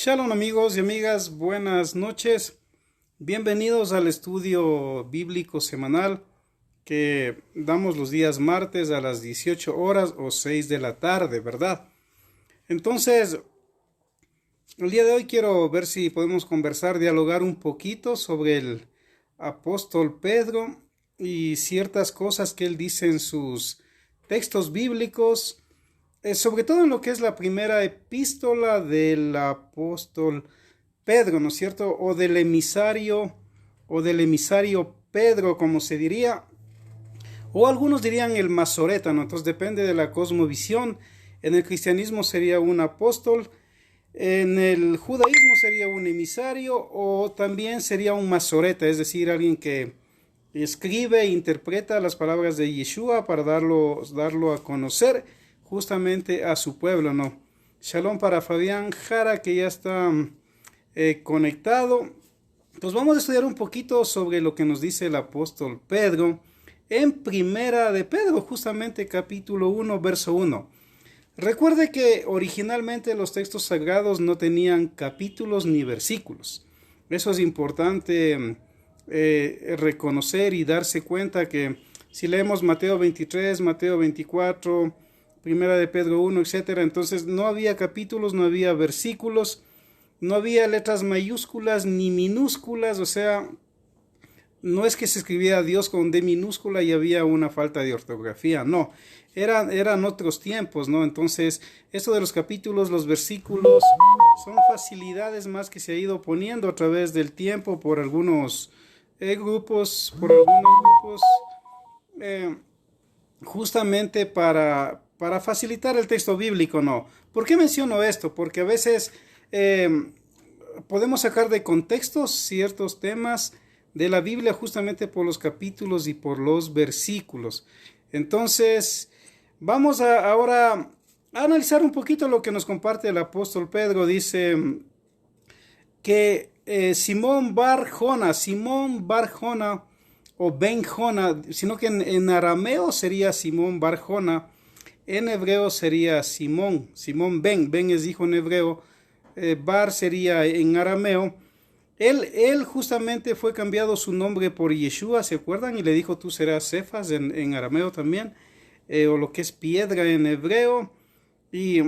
Shalom amigos y amigas, buenas noches. Bienvenidos al estudio bíblico semanal que damos los días martes a las 18 horas o 6 de la tarde, ¿verdad? Entonces, el día de hoy quiero ver si podemos dialogar un poquito sobre el apóstol Pedro y ciertas cosas que él dice en sus textos bíblicos, sobre todo en lo que es la primera epístola del apóstol Pedro, ¿no es cierto? O del emisario Pedro, como se diría, o algunos dirían el Masoreta, ¿no? Entonces depende de la cosmovisión. En el cristianismo sería un apóstol, en el judaísmo sería un emisario o también sería un Masoreta, es decir, alguien que escribe e interpreta las palabras de Yeshua para darlo a conocer justamente a su pueblo, ¿no? Shalom para Fabián Jara, que ya está conectado. Pues vamos a estudiar un poquito sobre lo que nos dice el apóstol Pedro en Primera de Pedro, justamente capítulo 1, verso 1. Recuerde que originalmente los textos sagrados no tenían capítulos ni versículos. Eso es importante reconocer y darse cuenta que si leemos Mateo 23, Mateo 24, Primera de Pedro 1, etc., entonces no había capítulos, no había versículos, no había letras mayúsculas ni minúsculas, o sea, no es que se escribiera Dios con D minúscula y había una falta de ortografía, no, eran otros tiempos, ¿no? Entonces, esto de los capítulos, los versículos, son facilidades más que se ha ido poniendo a través del tiempo por algunos grupos, justamente para facilitar el texto bíblico, ¿no? ¿Por qué menciono esto? Porque a veces podemos sacar de contexto ciertos temas de la Biblia justamente por los capítulos y por los versículos. Entonces, vamos ahora a analizar un poquito lo que nos comparte el apóstol Pedro. Dice que Simón Bar Jona o Ben Jona, sino que en arameo sería Simón Bar Jona, en hebreo sería Simón Ben es hijo en hebreo, Bar sería en arameo. Él justamente fue cambiado su nombre por Yeshua, ¿se acuerdan? Y le dijo, tú serás Cefas en arameo también, o lo que es piedra en hebreo. Y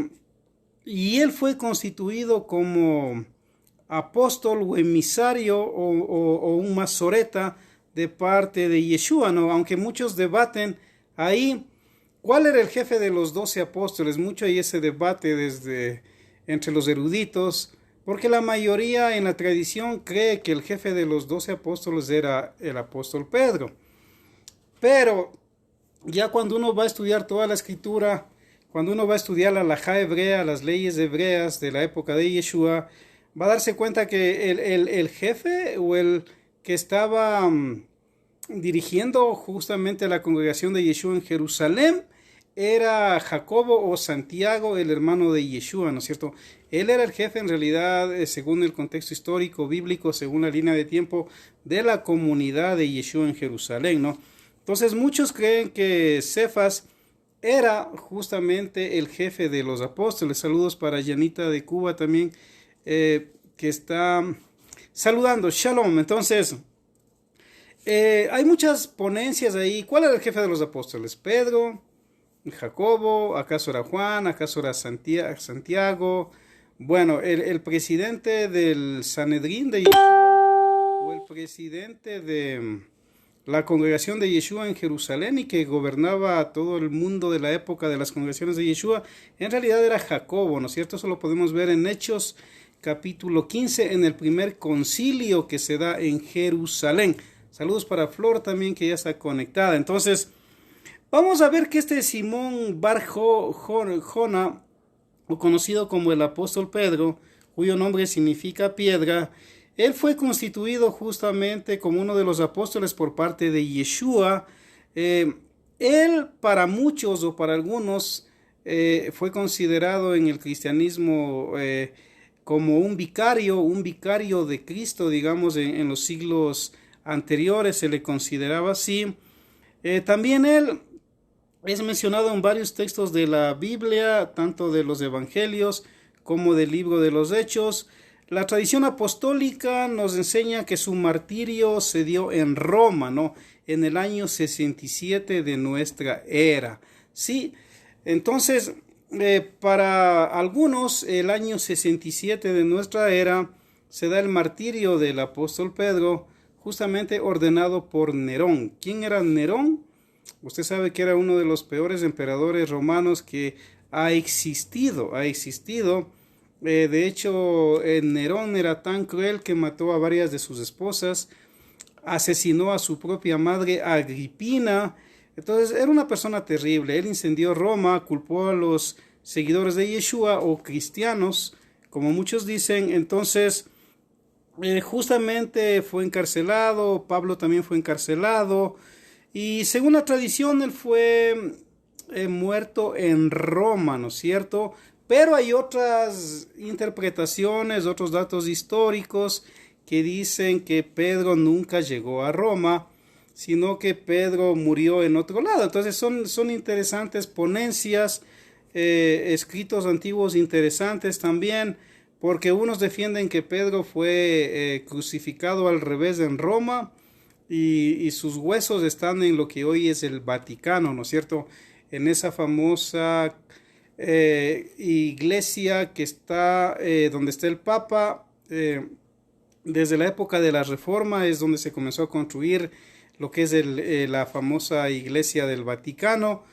él fue constituido como apóstol o emisario o un masoreta de parte de Yeshua, ¿no? Aunque muchos debaten ahí cuál era el jefe de los 12 apóstoles. Mucho hay ese debate entre los eruditos, porque la mayoría en la tradición cree que el jefe de los 12 apóstoles era el apóstol Pedro. Pero ya cuando uno va a estudiar toda la escritura, cuando uno va a estudiar la halajá hebrea, las leyes hebreas de la época de Yeshua, va a darse cuenta que el jefe o el que estaba dirigiendo justamente la congregación de Yeshua en Jerusalén era Jacobo o Santiago, el hermano de Yeshua, ¿no es cierto? Él era el jefe en realidad, según el contexto histórico, bíblico, según la línea de tiempo de la comunidad de Yeshua en Jerusalén, ¿no? Entonces muchos creen que Cefas era justamente el jefe de los apóstoles. Saludos para Yanita de Cuba también, que está saludando. Shalom. Entonces, hay muchas ponencias ahí. ¿Cuál era el jefe de los apóstoles? Pedro, Jacobo, ¿acaso era Juan? ¿Acaso era Santiago? Bueno, el presidente del Sanedrín de Yeshua, o el presidente de la congregación de Yeshua en Jerusalén y que gobernaba a todo el mundo de la época de las congregaciones de Yeshua, en realidad era Jacobo, ¿no es cierto? Eso lo podemos ver en Hechos capítulo 15, en el primer concilio que se da en Jerusalén. Saludos para Flor también, que ya está conectada. Entonces, vamos a ver que este Simón Bar Jona, o conocido como el apóstol Pedro, cuyo nombre significa piedra, él fue constituido justamente como uno de los apóstoles por parte de Yeshua. Él para muchos o para algunos fue considerado en el cristianismo como un vicario de Cristo, digamos, en los siglos anteriores se le consideraba así. También él es mencionado en varios textos de la Biblia, tanto de los evangelios como del libro de los Hechos. La tradición apostólica nos enseña que su martirio se dio en Roma, ¿no? En el año 67 de nuestra era. Sí, entonces, para algunos, el año 67 de nuestra era se da el martirio del apóstol Pedro, justamente ordenado por Nerón. ¿Quién era Nerón? Usted sabe que era uno de los peores emperadores romanos que ha existido. De hecho, Nerón era tan cruel que mató a varias de sus esposas, asesinó a su propia madre Agripina. Entonces era una persona terrible. Él incendió Roma, culpó a los seguidores de Yeshua o cristianos, como muchos dicen. Entonces, justamente fue encarcelado. Pablo también fue encarcelado. Y según la tradición, él fue muerto en Roma, ¿no es cierto? Pero hay otras interpretaciones, otros datos históricos que dicen que Pedro nunca llegó a Roma, sino que Pedro murió en otro lado. Entonces son interesantes ponencias, escritos antiguos interesantes también, porque unos defienden que Pedro fue crucificado al revés en Roma y sus huesos están en lo que hoy es el Vaticano, ¿no es cierto? En esa famosa iglesia que está donde está el Papa. Desde la época de la Reforma es donde se comenzó a construir lo que es la famosa iglesia del Vaticano,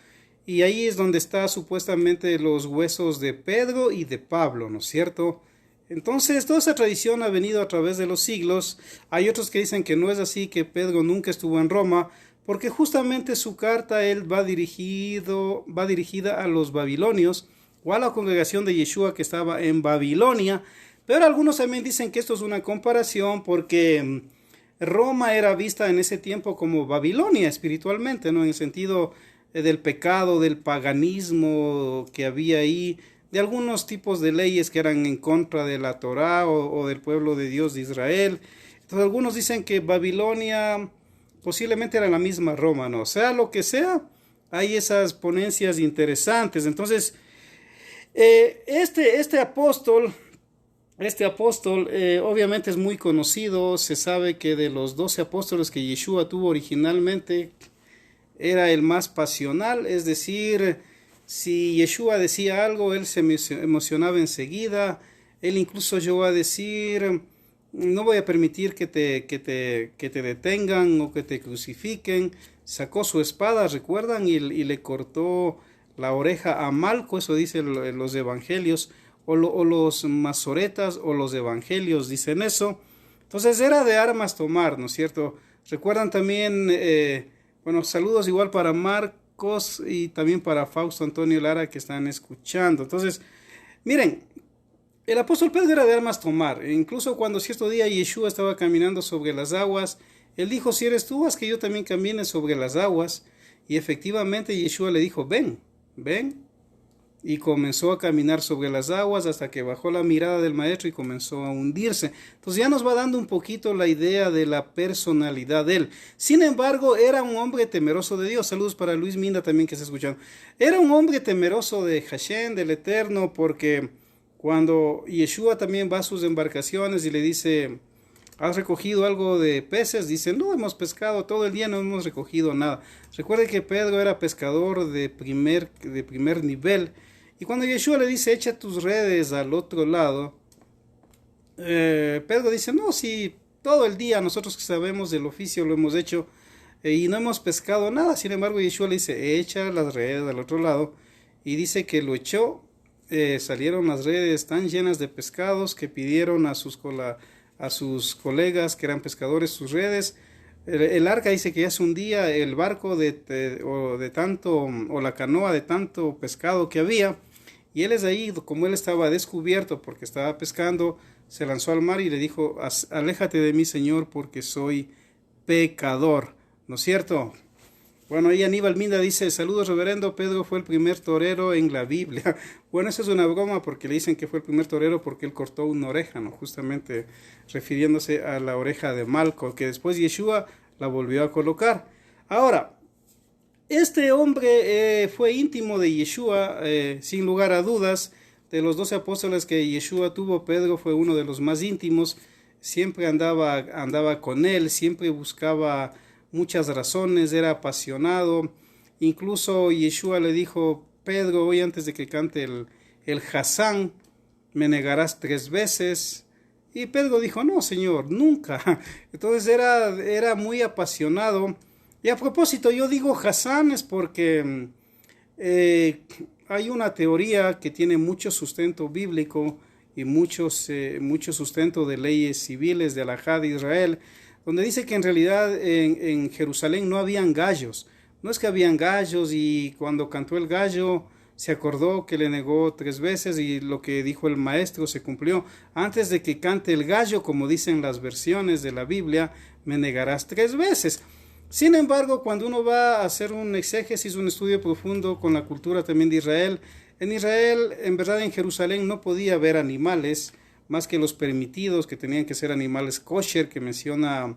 y ahí es donde está supuestamente los huesos de Pedro y de Pablo, ¿no es cierto? Entonces toda esa tradición ha venido a través de los siglos. Hay otros que dicen que no es así, que Pedro nunca estuvo en Roma, porque justamente su carta él va dirigida a los babilonios o a la congregación de Yeshua que estaba en Babilonia. Pero algunos también dicen que esto es una comparación porque Roma era vista en ese tiempo como Babilonia espiritualmente, ¿no? En el sentido del pecado, del paganismo que había ahí, de algunos tipos de leyes que eran en contra de la Torá o del pueblo de Dios de Israel. Entonces algunos dicen que Babilonia posiblemente era la misma Roma, ¿no? Sea lo que sea, hay esas ponencias interesantes. Entonces, este apóstol obviamente es muy conocido. Se sabe que de los 12 apóstoles que Yeshua tuvo originalmente, era el más pasional, es decir, si Yeshua decía algo, él se emocionaba enseguida. Él incluso llegó a decir: no voy a permitir que te detengan o que te crucifiquen. Sacó su espada, recuerdan, y le cortó la oreja a Malco. Eso dicen los evangelios, o los masoretas o los evangelios dicen eso. Entonces era de armas tomar, ¿no es cierto? Recuerdan también, saludos igual para Marcos y también para Fausto Antonio Lara que están escuchando. Entonces, miren, el apóstol Pedro era de armas tomar. Incluso cuando cierto día Yeshua estaba caminando sobre las aguas, él dijo: si eres tú, haz que yo también camine sobre las aguas. Y efectivamente Yeshua le dijo: ven. Y comenzó a caminar sobre las aguas hasta que bajó la mirada del maestro y comenzó a hundirse. Entonces ya nos va dando un poquito la idea de la personalidad de él. Sin embargo, era un hombre temeroso de Dios. Saludos para Luis Minda también que está escuchando. Era un hombre temeroso de Hashem, del Eterno, porque cuando Yeshua también va a sus embarcaciones y le dice: ¿has recogido algo de peces? Dice: no, hemos pescado todo el día, no hemos recogido nada. Recuerde que Pedro era pescador de primer nivel. Y cuando Yeshua le dice: echa tus redes al otro lado, Pedro dice: no, si todo el día nosotros que sabemos del oficio lo hemos hecho y no hemos pescado nada. Sin embargo, Yeshua le dice: echa las redes al otro lado. Y dice que lo echó. Salieron las redes tan llenas de pescados que pidieron a sus colegas que eran pescadores sus redes. El arca dice que ya se hundía, el barco o la canoa de tanto pescado que había. Y él es ahí, como él estaba descubierto porque estaba pescando, se lanzó al mar y le dijo: aléjate de mí, Señor, porque soy pecador. ¿No es cierto? Bueno, ahí Aníbal Minda dice: saludos, reverendo, Pedro fue el primer torero en la Biblia. Bueno, eso es una broma porque le dicen que fue el primer torero porque él cortó una oreja, ¿no? Justamente refiriéndose a la oreja de Malco, que después Yeshua la volvió a colocar. Ahora, este hombre fue íntimo de Yeshua, sin lugar a dudas. de los 12 apóstoles que Yeshua tuvo, Pedro fue uno de los más íntimos, siempre andaba con él, siempre buscaba muchas razones, era apasionado. Incluso Yeshua le dijo: Pedro, hoy antes de que cante el Hasán, me negarás 3 veces. Y Pedro dijo: no, Señor, nunca. Entonces era muy apasionado. Y a propósito, yo digo Hasán es porque hay una teoría que tiene mucho sustento bíblico y mucho sustento de leyes civiles de Alajá de Israel, donde dice que en realidad en Jerusalén no habían gallos. No es que habían gallos y cuando cantó el gallo se acordó que le negó 3 veces y lo que dijo el maestro se cumplió. Antes de que cante el gallo, como dicen las versiones de la Biblia, me negarás 3 veces. Sin embargo, cuando uno va a hacer un exégesis, un estudio profundo con la cultura también de Israel, en Israel, en verdad en Jerusalén no podía haber animales más que los permitidos, que tenían que ser animales kosher, que menciona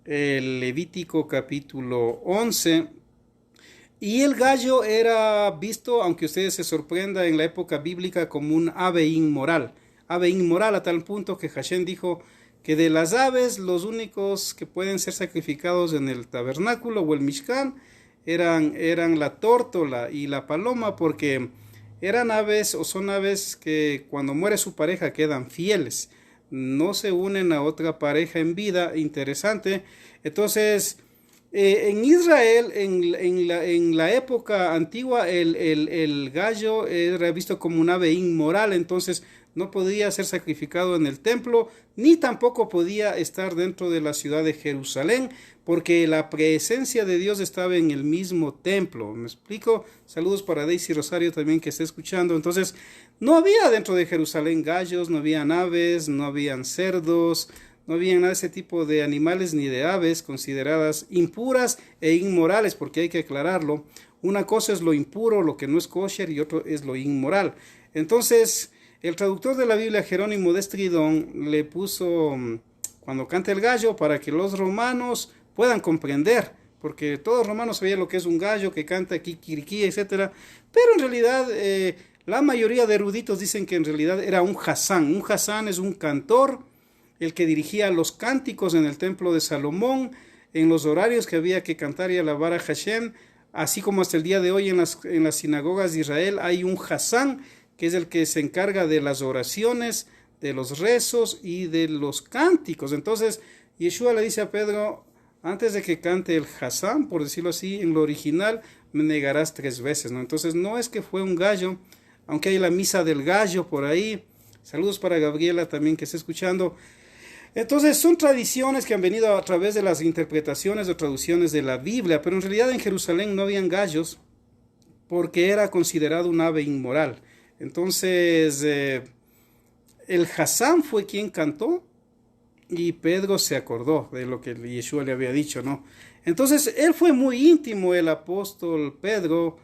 el Levítico capítulo 11. Y el gallo era visto, aunque ustedes se sorprendan, en la época bíblica como un ave inmoral a tal punto que Hashem dijo que de las aves los únicos que pueden ser sacrificados en el tabernáculo o el Mishkan eran la tórtola y la paloma, porque eran aves o son aves que cuando muere su pareja quedan fieles, no se unen a otra pareja en vida. Interesante. Entonces, en Israel, en la época antigua, el gallo era visto como un ave inmoral, entonces no podía ser sacrificado en el templo, ni tampoco podía estar dentro de la ciudad de Jerusalén, porque la presencia de Dios estaba en el mismo templo. ¿Me explico? Saludos para Daisy Rosario también, que está escuchando. Entonces, no había dentro de Jerusalén gallos, no habían aves, no habían cerdos, no había nada de ese tipo de animales ni de aves consideradas impuras e inmorales, porque hay que aclararlo. Una cosa es lo impuro, lo que no es kosher, y otro es lo inmoral. Entonces, el traductor de la Biblia, Jerónimo de Estridón, le puso cuando canta el gallo para que los romanos puedan comprender, porque todos los romanos sabían lo que es un gallo que canta kikiriki, etc. Pero en realidad la mayoría de eruditos dicen que en realidad era un Hasán. Un Hasán es un cantor, el que dirigía los cánticos en el templo de Salomón, en los horarios que había que cantar y alabar a Hashem, así como hasta el día de hoy en las sinagogas de Israel hay un Hasán, que es el que se encarga de las oraciones, de los rezos y de los cánticos. Entonces, Yeshua le dice a Pedro: antes de que cante el Hasán, por decirlo así, en lo original, me negarás 3 veces, ¿no? Entonces, no es que fue un gallo, aunque hay la misa del gallo por ahí. Saludos para Gabriela también, que está escuchando. Entonces, son tradiciones que han venido a través de las interpretaciones o traducciones de la Biblia, pero en realidad en Jerusalén no habían gallos porque era considerado un ave inmoral. Entonces, el Hasán fue quien cantó y Pedro se acordó de lo que Yeshua le había dicho, ¿no? Entonces, él fue muy íntimo, el apóstol Pedro,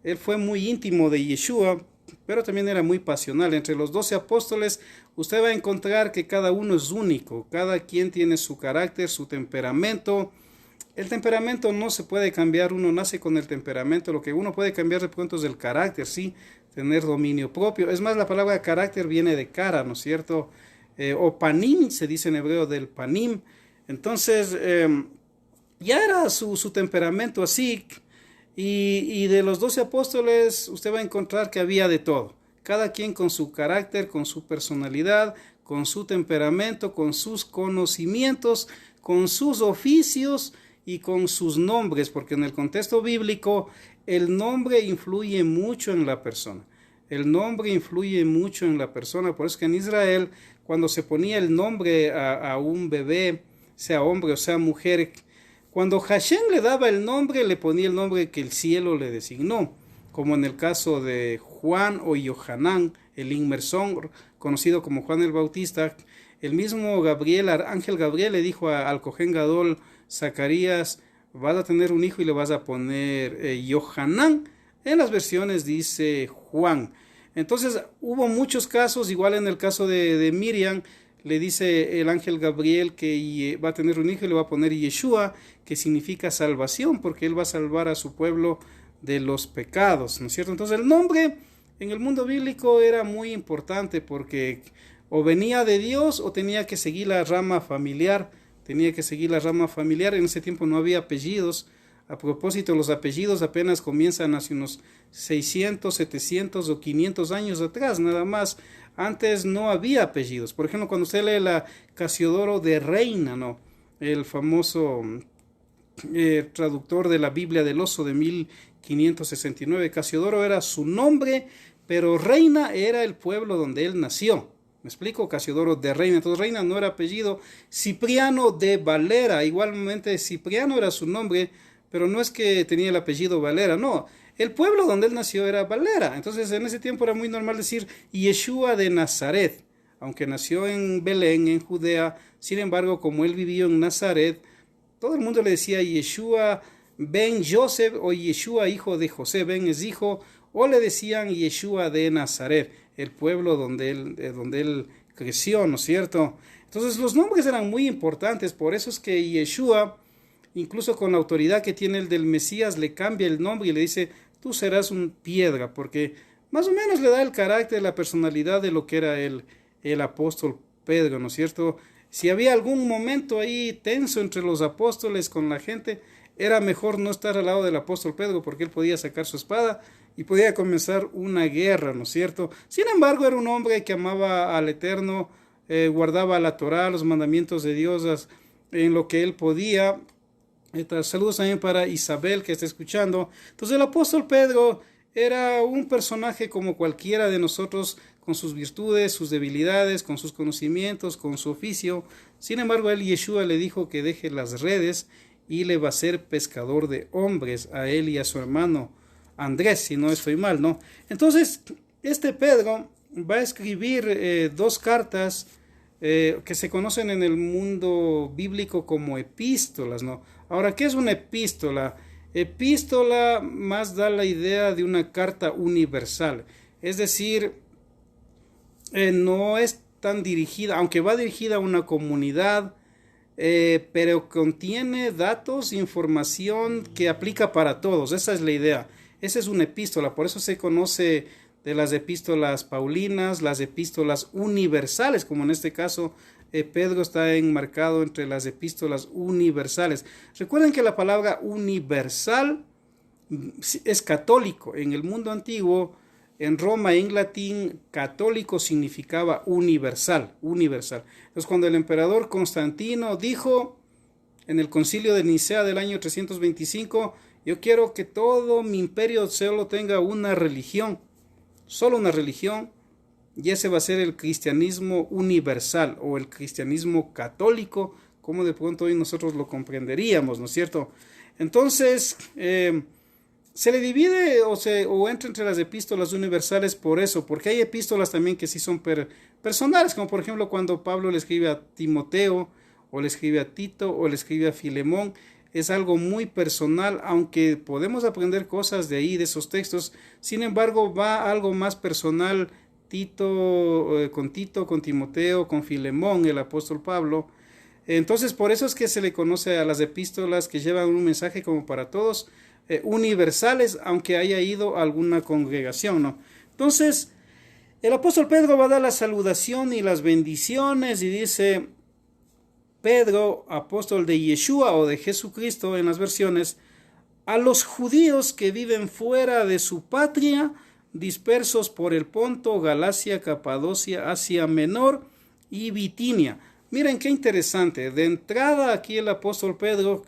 él fue muy íntimo de Yeshua, pero también era muy pasional. Entre los 12 apóstoles, usted va a encontrar que cada uno es único, cada quien tiene su carácter, su temperamento. El temperamento no se puede cambiar, uno nace con el temperamento. Lo que uno puede cambiar de pronto es el carácter, sí, tener dominio propio. Es más, la palabra carácter viene de cara, ¿no es cierto? O panim, se dice en hebreo del panim. Entonces, ya era su temperamento así. Y de los 12 apóstoles, usted va a encontrar que había de todo. Cada quien con su carácter, con su personalidad, con su temperamento, con sus conocimientos, con sus oficios y con sus nombres, porque en el contexto bíblico el nombre influye mucho en la persona. El nombre influye mucho en la persona. Por eso que en Israel, cuando se ponía el nombre a un bebé, sea hombre o sea mujer, cuando Hashem le daba el nombre, le ponía el nombre que el cielo le designó, como en el caso de Juan o Yohanan, el inmersón, conocido como Juan el Bautista. El mismo Gabriel, ángel Gabriel, le dijo al Cohen Gadol Zacarías: vas a tener un hijo y le vas a poner Yohanan. En las versiones dice Juan. Entonces hubo muchos casos, igual en el caso de Miriam, le dice el ángel Gabriel que va a tener un hijo y le va a poner Yeshua, que significa salvación, porque él va a salvar a su pueblo de los pecados, ¿no es cierto? Entonces el nombre en el mundo bíblico era muy importante porque o venía de Dios o tenía que seguir la rama familiar. Tenía que seguir la rama familiar. En ese tiempo no había apellidos. A propósito, los apellidos apenas comienzan hace unos 600, 700 o 500 años atrás, nada más. Antes no había apellidos. Por ejemplo, cuando usted lee la Casiodoro de Reina, ¿no? El famoso traductor de la Biblia del Oso de 1569, Casiodoro era su nombre, pero Reina era el pueblo donde él nació. ¿Me explico? Casiodoro de Reina. Entonces Reina no era apellido. Cipriano de Valera, igualmente Cipriano era su nombre, pero no es que tenía el apellido Valera, no. El pueblo donde él nació era Valera. Entonces en ese tiempo era muy normal decir Yeshua de Nazaret. Aunque nació en Belén, en Judea, sin embargo, como él vivió en Nazaret, todo el mundo le decía Yeshua ben Joseph o Yeshua hijo de José, ben es hijo, o le decían Yeshua de Nazaret, el pueblo donde él creció, ¿no es cierto? Entonces los nombres eran muy importantes, por eso es que Yeshua, incluso con la autoridad que tiene el del Mesías, le cambia el nombre y le dice, tú serás un piedra, porque más o menos le da el carácter, la personalidad de lo que era el apóstol Pedro, ¿no es cierto? Si había algún momento ahí tenso entre los apóstoles con la gente, era mejor no estar al lado del apóstol Pedro porque él podía sacar su espada y podía comenzar una guerra, ¿no es cierto? Sin embargo, era un hombre que amaba al Eterno, guardaba la Torá, los mandamientos de Dios en lo que él podía. Saludos también para Isabel que está escuchando. Entonces el apóstol Pedro era un personaje como cualquiera de nosotros, con sus virtudes, sus debilidades, con sus conocimientos, con su oficio. Sin embargo, él Yeshua le dijo que deje las redes y le va a ser pescador de hombres a él y a su hermano Andrés, si no estoy mal, ¿no? Entonces, este Pedro va a escribir dos cartas que se conocen en el mundo bíblico como epístolas, ¿no? Ahora, ¿qué es una epístola? Epístola más da la idea de una carta universal, es decir, no es tan dirigida, aunque va dirigida a una comunidad, pero contiene datos, información que aplica para todos. Esa es la idea. Esa es una epístola, por eso se conoce de las epístolas paulinas, las epístolas universales, como en este caso Pedro está enmarcado entre las epístolas universales. Recuerden que la palabra universal es católico. En el mundo antiguo, en Roma, en latín, católico significaba universal, universal. Entonces, cuando el emperador Constantino dijo en el concilio de Nicea del año 325, yo quiero que todo mi imperio solo tenga una religión, solo una religión, y ese va a ser el cristianismo universal o el cristianismo católico, como de pronto hoy nosotros lo comprenderíamos, ¿no es cierto? Entonces, se le divide o entra entre las epístolas universales por eso, porque hay epístolas también que sí son personales, como por ejemplo cuando Pablo le escribe a Timoteo, o le escribe a Tito, o le escribe a Filemón. Es algo muy personal, aunque podemos aprender cosas de ahí, de esos textos. Sin embargo, va algo más personal con Timoteo, con Filemón, el apóstol Pablo. Entonces, por eso es que se le conoce a las epístolas que llevan un mensaje como para todos, universales, aunque haya ido a alguna congregación, ¿no? Entonces, el apóstol Pedro va a dar la saludación y las bendiciones y dice: Pedro, apóstol de Yeshua o de Jesucristo en las versiones, a los judíos que viven fuera de su patria, dispersos por el Ponto, Galacia, Capadocia, Asia Menor y Bitinia. Miren qué interesante. De entrada aquí el apóstol Pedro,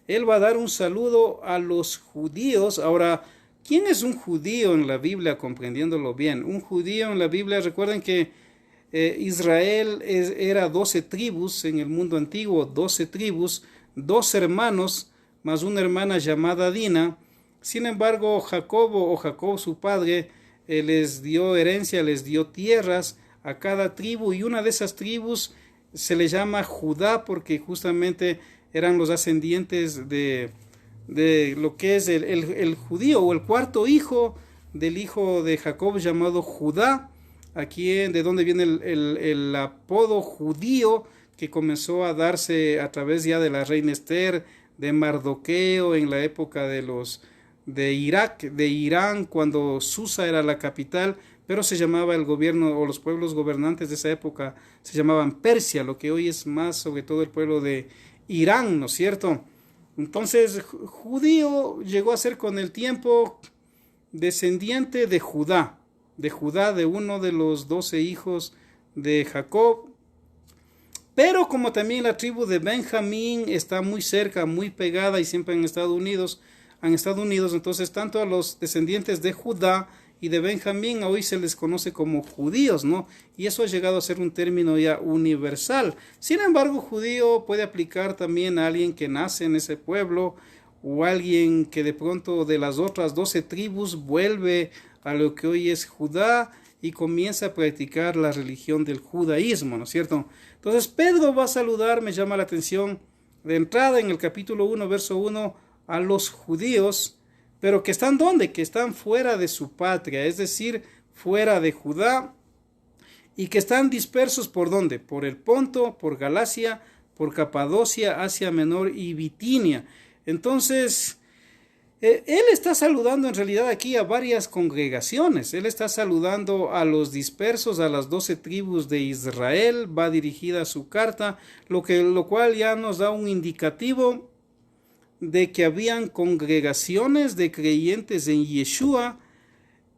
él va a dar un saludo a los judíos. Ahora, ¿quién es un judío en la Biblia? Comprendiéndolo bien. Un judío en la Biblia, recuerden que Israel era 12 tribus en el mundo antiguo, 12 tribus, 2 hermanos, más una hermana llamada Dina. Sin embargo, Jacob su padre, les dio herencia, les dio tierras a cada tribu, y una de esas tribus se le llama Judá porque justamente eran los ascendientes de lo que es el judío, o el cuarto hijo del hijo de Jacob llamado Judá. Aquí de donde viene el apodo judío, que comenzó a darse a través ya de la reina Esther, de Mardoqueo en la época de de Irak, de Irán, cuando Susa era la capital, pero se llamaba el gobierno o los pueblos gobernantes de esa época se llamaban Persia, lo que hoy es más sobre todo el pueblo de Irán, ¿no es cierto? Entonces, judío llegó a ser con el tiempo descendiente de Judá, de uno de los 12 hijos de Jacob. Pero como también la tribu de Benjamín está muy cerca, muy pegada y siempre han estado unidos, entonces tanto a los descendientes de Judá y de Benjamín hoy se les conoce como judíos, ¿no? Y eso ha llegado a ser un término ya universal. Sin embargo, judío puede aplicar también a alguien que nace en ese pueblo o alguien que de pronto de las otras 12 tribus vuelve a lo que hoy es Judá y comienza a practicar la religión del judaísmo, ¿no es cierto? Entonces Pedro va a saludar, me llama la atención, de entrada en el capítulo 1, verso 1, a los judíos, pero que están ¿dónde? Que están fuera de su patria, es decir, fuera de Judá, y que están dispersos ¿por dónde? Por el Ponto, por Galacia, por Capadocia, Asia Menor y Bitinia. Entonces, él está saludando en realidad aquí a varias congregaciones. Él está saludando a los dispersos, a las 12 tribus de Israel. Va dirigida su carta, lo cual ya nos da un indicativo de que habían congregaciones de creyentes en Yeshua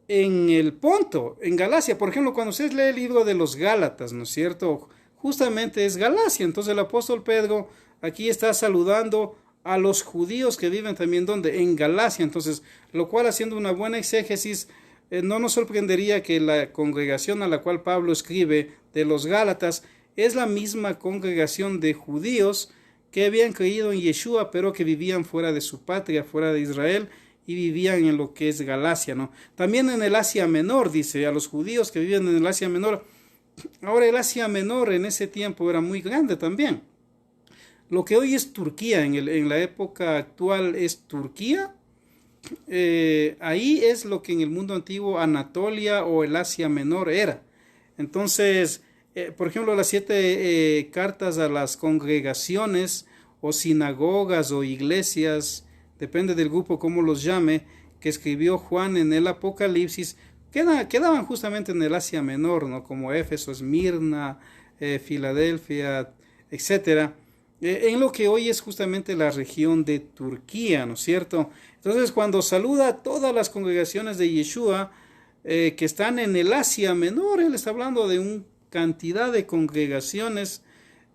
en el Ponto, en Galacia. Por ejemplo, cuando usted lee el libro de los Gálatas, ¿no es cierto? Justamente es Galacia. Entonces el apóstol Pedro aquí está saludando a los judíos que viven también ¿dónde? En Galacia. Entonces, lo cual haciendo una buena exégesis, no nos sorprendería que la congregación a la cual Pablo escribe de los Gálatas es la misma congregación de judíos que habían creído en Yeshua, pero que vivían fuera de su patria, fuera de Israel, y vivían en lo que es Galacia, ¿no? También en el Asia Menor, dice, a los judíos que vivían en el Asia Menor. Ahora el Asia Menor en ese tiempo era muy grande también. Lo que hoy es Turquía, en la época actual es Turquía, ahí es lo que en el mundo antiguo Anatolia o el Asia Menor era. Entonces, por ejemplo, las 7 cartas a las congregaciones o sinagogas o iglesias, depende del grupo como los llame, que escribió Juan en el Apocalipsis, quedaban justamente en el Asia Menor, ¿no? Como Éfeso, Esmirna, Filadelfia, etcétera. En lo que hoy es justamente la región de Turquía, ¿no es cierto? Entonces, cuando saluda a todas las congregaciones de Yeshua que están en el Asia Menor, él está hablando de una cantidad de congregaciones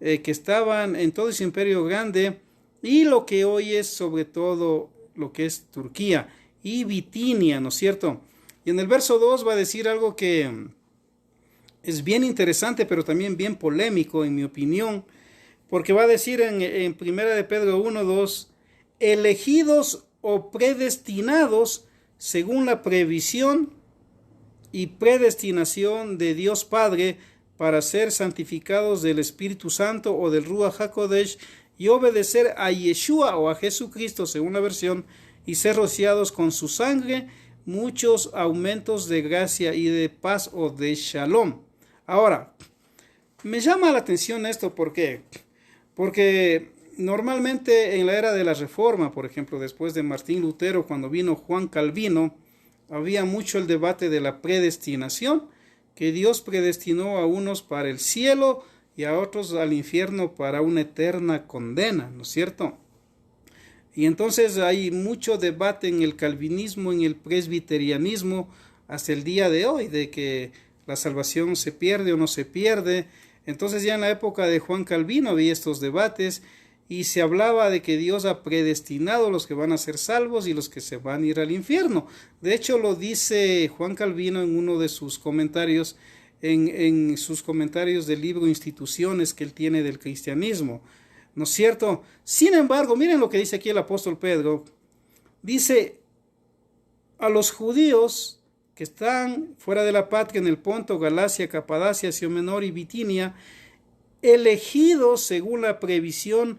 que estaban en todo ese imperio grande y lo que hoy es sobre todo lo que es Turquía y Bitinia, ¿no es cierto? Y en el verso 2 va a decir algo que es bien interesante, pero también bien polémico, en mi opinión, porque va a decir en primera de Pedro 1:2, elegidos o predestinados según la previsión y predestinación de Dios Padre para ser santificados del Espíritu Santo o del Ruach HaKodesh y obedecer a Yeshua o a Jesucristo según la versión y ser rociados con su sangre muchos aumentos de gracia y de paz o de shalom. Ahora, me llama la atención esto, ¿por qué? Porque normalmente en la era de la Reforma, por ejemplo, después de Martín Lutero, cuando vino Juan Calvino, había mucho el debate de la predestinación, que Dios predestinó a unos para el cielo y a otros al infierno para una eterna condena, ¿no es cierto? Y entonces hay mucho debate en el calvinismo, en el presbiterianismo, hasta el día de hoy, de que la salvación se pierde o no se pierde. Entonces ya en la época de Juan Calvino había estos debates y se hablaba de que Dios ha predestinado a los que van a ser salvos y los que se van a ir al infierno. De hecho lo dice Juan Calvino en uno de sus comentarios, en sus comentarios del libro Instituciones que él tiene del cristianismo, ¿no es cierto? Sin embargo, miren lo que dice aquí el apóstol Pedro. Dice, a los judíos que están fuera de la patria en el Ponto, Galacia, Capadocia, Asia Menor y Bitinia, elegidos según la previsión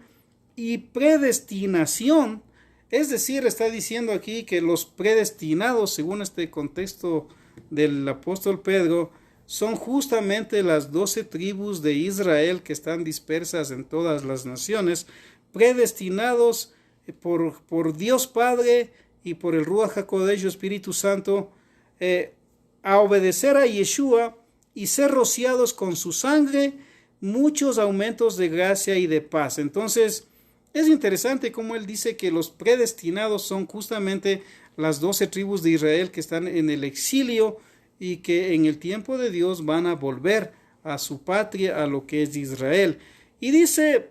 y predestinación, es decir, está diciendo aquí que los predestinados, según este contexto del apóstol Pedro, son justamente las 12 tribus de Israel que están dispersas en todas las naciones, predestinados por Dios Padre y por el Ruach HaKodesh, Espíritu Santo, a obedecer a Yeshua y ser rociados con su sangre, muchos aumentos de gracia y de paz. Entonces, es interesante cómo él dice que los predestinados son justamente las 12 tribus de Israel que están en el exilio y que en el tiempo de Dios van a volver a su patria, a lo que es Israel. Y dice,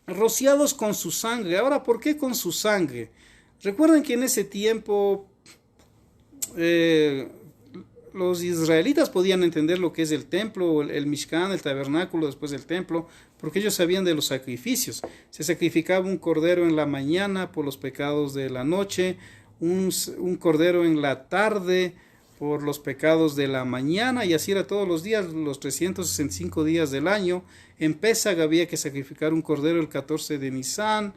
rociados con su sangre. Ahora, ¿por qué con su sangre? Recuerden que en ese tiempo los israelitas podían entender lo que es el templo, el Mishkan, el tabernáculo después del templo, porque ellos sabían de los sacrificios. Se sacrificaba un cordero en la mañana por los pecados de la noche, un cordero en la tarde por los pecados de la mañana, y así era todos los días, los 365 días del año. En Pesach había que sacrificar un cordero el 14 de Nisan.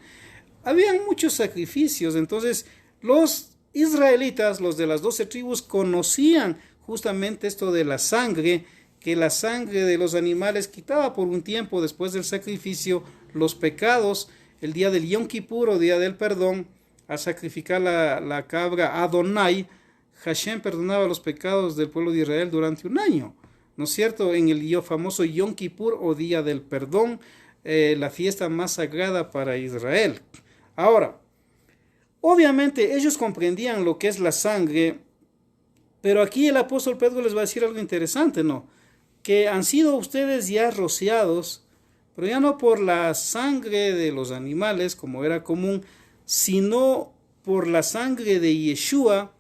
Habían muchos sacrificios. Entonces los israelitas, los de las 12 tribus, conocían justamente esto de la sangre, que la sangre de los animales quitaba por un tiempo después del sacrificio los pecados. El día del Yom Kippur o día del perdón, al sacrificar la cabra Adonai, Hashem perdonaba los pecados del pueblo de Israel durante un año, ¿no es cierto? En el famoso Yom Kippur o día del perdón, la fiesta más sagrada para Israel. Ahora, obviamente ellos comprendían lo que es la sangre, pero aquí el apóstol Pedro les va a decir algo interesante, ¿no? Que han sido ustedes ya rociados, pero ya no por la sangre de los animales, como era común, sino por la sangre de Yeshua,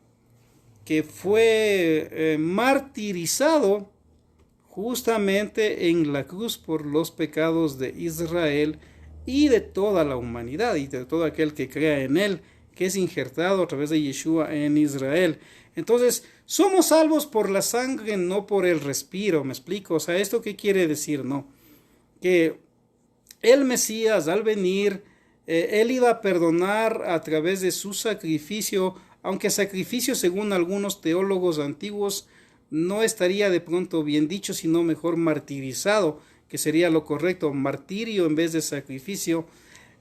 que fue martirizado justamente en la cruz por los pecados de Israel y de toda la humanidad y de todo aquel que crea en él, que es injertado a través de Yeshua en Israel. Entonces, somos salvos por la sangre, no por el respiro, ¿me explico? O sea, ¿esto qué quiere decir, no? Que el Mesías, al venir, él iba a perdonar a través de su sacrificio, aunque sacrificio, según algunos teólogos antiguos, no estaría de pronto bien dicho, sino mejor martirizado, que sería lo correcto, martirio en vez de sacrificio.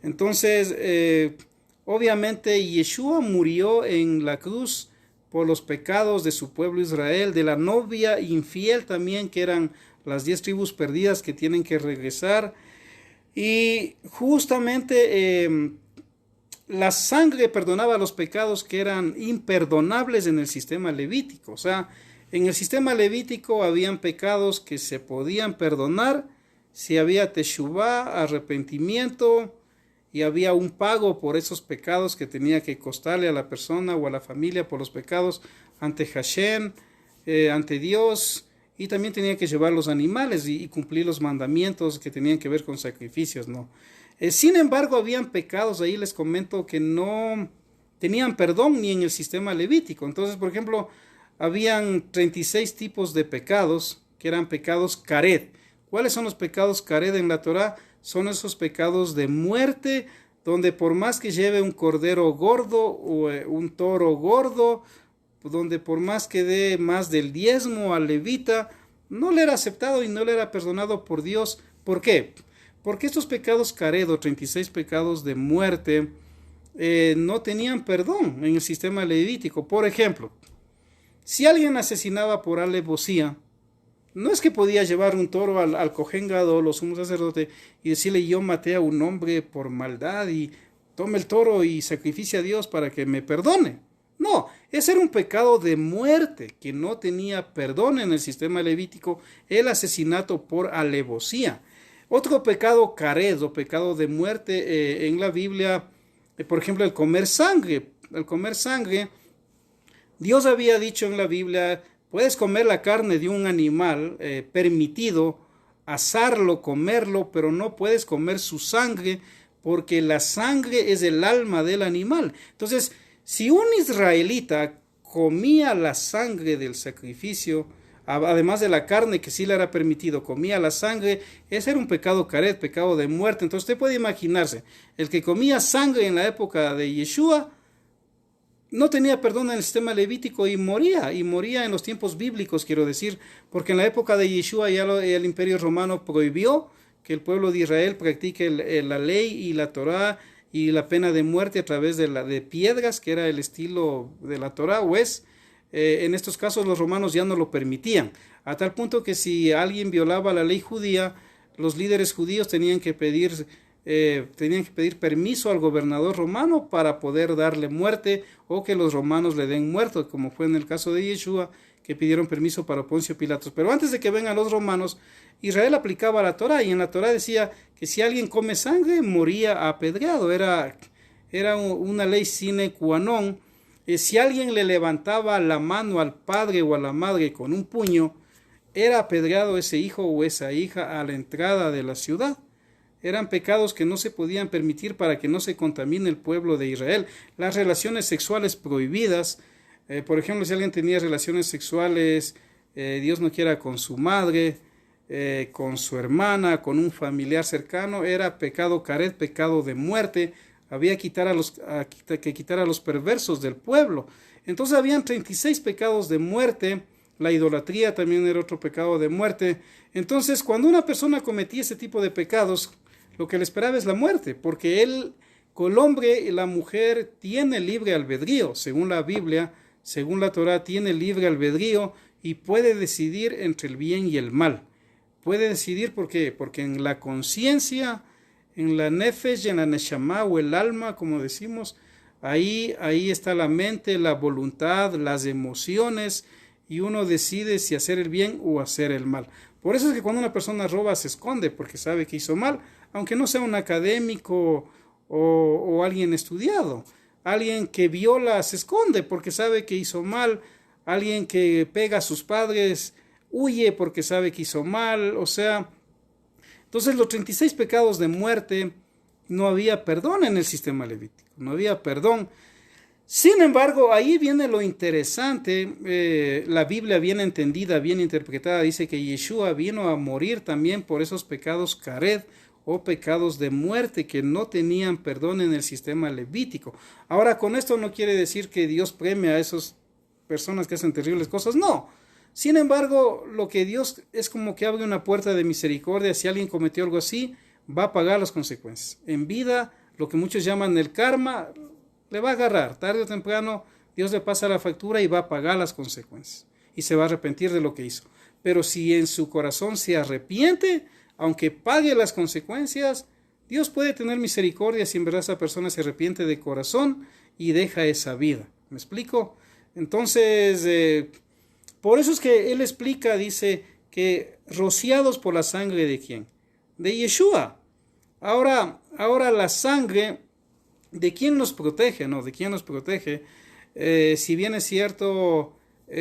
Entonces, obviamente, Yeshua murió en la cruz por los pecados de su pueblo Israel, de la novia infiel también, que eran las 10 tribus perdidas que tienen que regresar. Y justamente la sangre perdonaba los pecados que eran imperdonables en el sistema levítico. O sea, en el sistema levítico habían pecados que se podían perdonar si había teshuvá, arrepentimiento, y había un pago por esos pecados que tenía que costarle a la persona o a la familia por los pecados ante Hashem, ante Dios, y también tenía que llevar los animales y cumplir los mandamientos que tenían que ver con sacrificios, ¿no? Sin embargo, habían pecados, ahí les comento, que no tenían perdón ni en el sistema levítico. Entonces, por ejemplo, habían 36 tipos de pecados que eran pecados karet. ¿Cuáles son los pecados karet en la Torá? Son esos pecados de muerte, donde por más que lleve un cordero gordo o un toro gordo, donde por más que dé más del diezmo al levita, no le era aceptado y no le era perdonado por Dios. ¿Por qué? Porque estos pecados karet, 36 pecados de muerte, no tenían perdón en el sistema levítico. Por ejemplo, si alguien asesinaba por alevosía, no es que podía llevar un toro al Kohen Gadol, o sumo sacerdote, y decirle: yo maté a un hombre por maldad y tome el toro y sacrifice a Dios para que me perdone. No, ese era un pecado de muerte que no tenía perdón en el sistema levítico, el asesinato por alevosía. Otro pecado karet o pecado de muerte en la Biblia, por ejemplo, el comer sangre. El comer sangre, Dios había dicho en la Biblia: puedes comer la carne de un animal, permitido asarlo, comerlo, pero no puedes comer su sangre, porque la sangre es el alma del animal. Entonces, si un israelita comía la sangre del sacrificio, además de la carne que sí le era permitido, comía la sangre, ese era un pecado karet, pecado de muerte. Entonces usted puede imaginarse, el que comía sangre en la época de Yeshua no tenía perdón en el sistema levítico y moría en los tiempos bíblicos, quiero decir, porque en la época de Yeshua ya el Imperio Romano prohibió que el pueblo de Israel practique la ley y la Torá y la pena de muerte a través de piedras, que era el estilo de la Torá, o es. En estos casos los romanos ya no lo permitían, a tal punto que si alguien violaba la ley judía, los líderes judíos tenían que pedir permiso al gobernador romano para poder darle muerte, o que los romanos le den muerto, como fue en el caso de Yeshua, que pidieron permiso para Poncio Pilatos. Pero antes de que vengan los romanos, Israel aplicaba la Torá, y en la Torá decía que si alguien come sangre, moría apedreado. Era una ley sine qua non. Si alguien le levantaba la mano al padre o a la madre con un puño, era apedreado ese hijo o esa hija a la entrada de la ciudad. Eran pecados que no se podían permitir para que no se contamine el pueblo de Israel. Las relaciones sexuales prohibidas, por ejemplo, si alguien tenía relaciones sexuales, Dios no quiera, con su madre, con su hermana, con un familiar cercano, era pecado caret, pecado de muerte. Había que quitar a los perversos del pueblo. Entonces habían 36 pecados de muerte. La idolatría también era otro pecado de muerte. Entonces, cuando una persona cometía ese tipo de pecados, lo que le esperaba es la muerte, porque el hombre y la mujer tiene libre albedrío, según la Biblia, según la Torá, tiene libre albedrío y puede decidir entre el bien y el mal. Puede decidir, ¿por qué? Porque en la conciencia, en la nefesh y en la neshama, o el alma, como decimos, ahí está la mente, la voluntad, las emociones, y uno decide si hacer el bien o hacer el mal. Por eso es que cuando una persona roba se esconde, porque sabe que hizo mal, aunque no sea un académico o alguien estudiado. Alguien que viola se esconde porque sabe que hizo mal. Alguien que pega a sus padres huye porque sabe que hizo mal. O sea, entonces los 36 pecados de muerte, no había perdón en el sistema levítico, no había perdón. Sin embargo, ahí viene lo interesante. La Biblia bien entendida, bien interpretada, dice que Yeshua vino a morir también por esos pecados caret, o pecados de muerte, que no tenían perdón en el sistema levítico. Ahora, con esto no quiere decir que Dios premia a esas personas que hacen terribles cosas, no. Sin embargo, lo que Dios es como que abre una puerta de misericordia. Si alguien cometió algo así, va a pagar las consecuencias. En vida, lo que muchos llaman el karma, le va a agarrar. Tarde o temprano, Dios le pasa la factura y va a pagar las consecuencias. Y se va a arrepentir de lo que hizo. Pero si en su corazón se arrepiente, aunque pague las consecuencias, Dios puede tener misericordia si en verdad esa persona se arrepiente de corazón y deja esa vida. ¿Me explico? Entonces, por eso es que él explica, dice, que rociados por la sangre ¿de quién? De Yeshua. Ahora la sangre, ¿de quién nos protege? ¿No? ¿De quién nos protege? Si bien es cierto,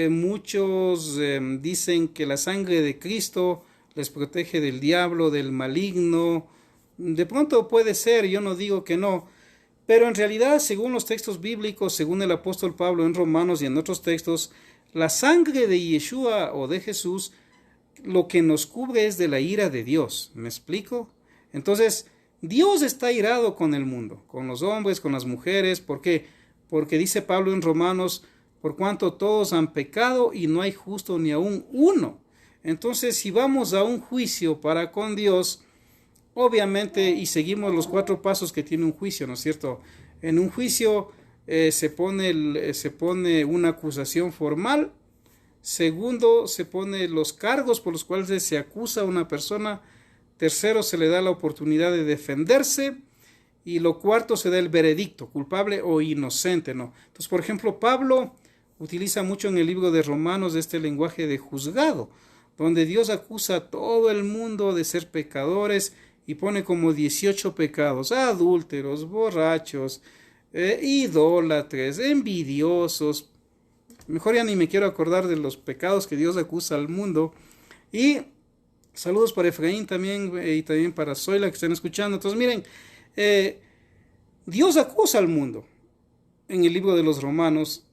muchos dicen que la sangre de Cristo les protege del diablo, del maligno. De pronto puede ser, yo no digo que no, pero en realidad, según los textos bíblicos, según el apóstol Pablo en Romanos y en otros textos, la sangre de Yeshua o de Jesús, lo que nos cubre es de la ira de Dios. ¿Me explico? Entonces, Dios está airado con el mundo, con los hombres, con las mujeres. ¿Por qué? Porque dice Pablo en Romanos, por cuanto todos han pecado y no hay justo ni aun uno. Entonces, si vamos a un juicio para con Dios, obviamente, y seguimos los 4 pasos que tiene un juicio, ¿no es cierto? En un juicio se pone una acusación formal. Segundo, se pone los cargos por los cuales se acusa a una persona. Tercero, se le da la oportunidad de defenderse. Y lo cuarto, se da el veredicto, culpable o inocente, ¿no? Entonces, por ejemplo, Pablo utiliza mucho en el libro de Romanos este lenguaje de juzgado, donde Dios acusa a todo el mundo de ser pecadores y pone como 18 pecados: adúlteros, borrachos, idólatres, envidiosos. Mejor ya ni me quiero acordar de los pecados que Dios acusa al mundo. Y saludos para Efraín también, y también para Zoila, que están escuchando. Entonces miren, Dios acusa al mundo en el libro de los Romanos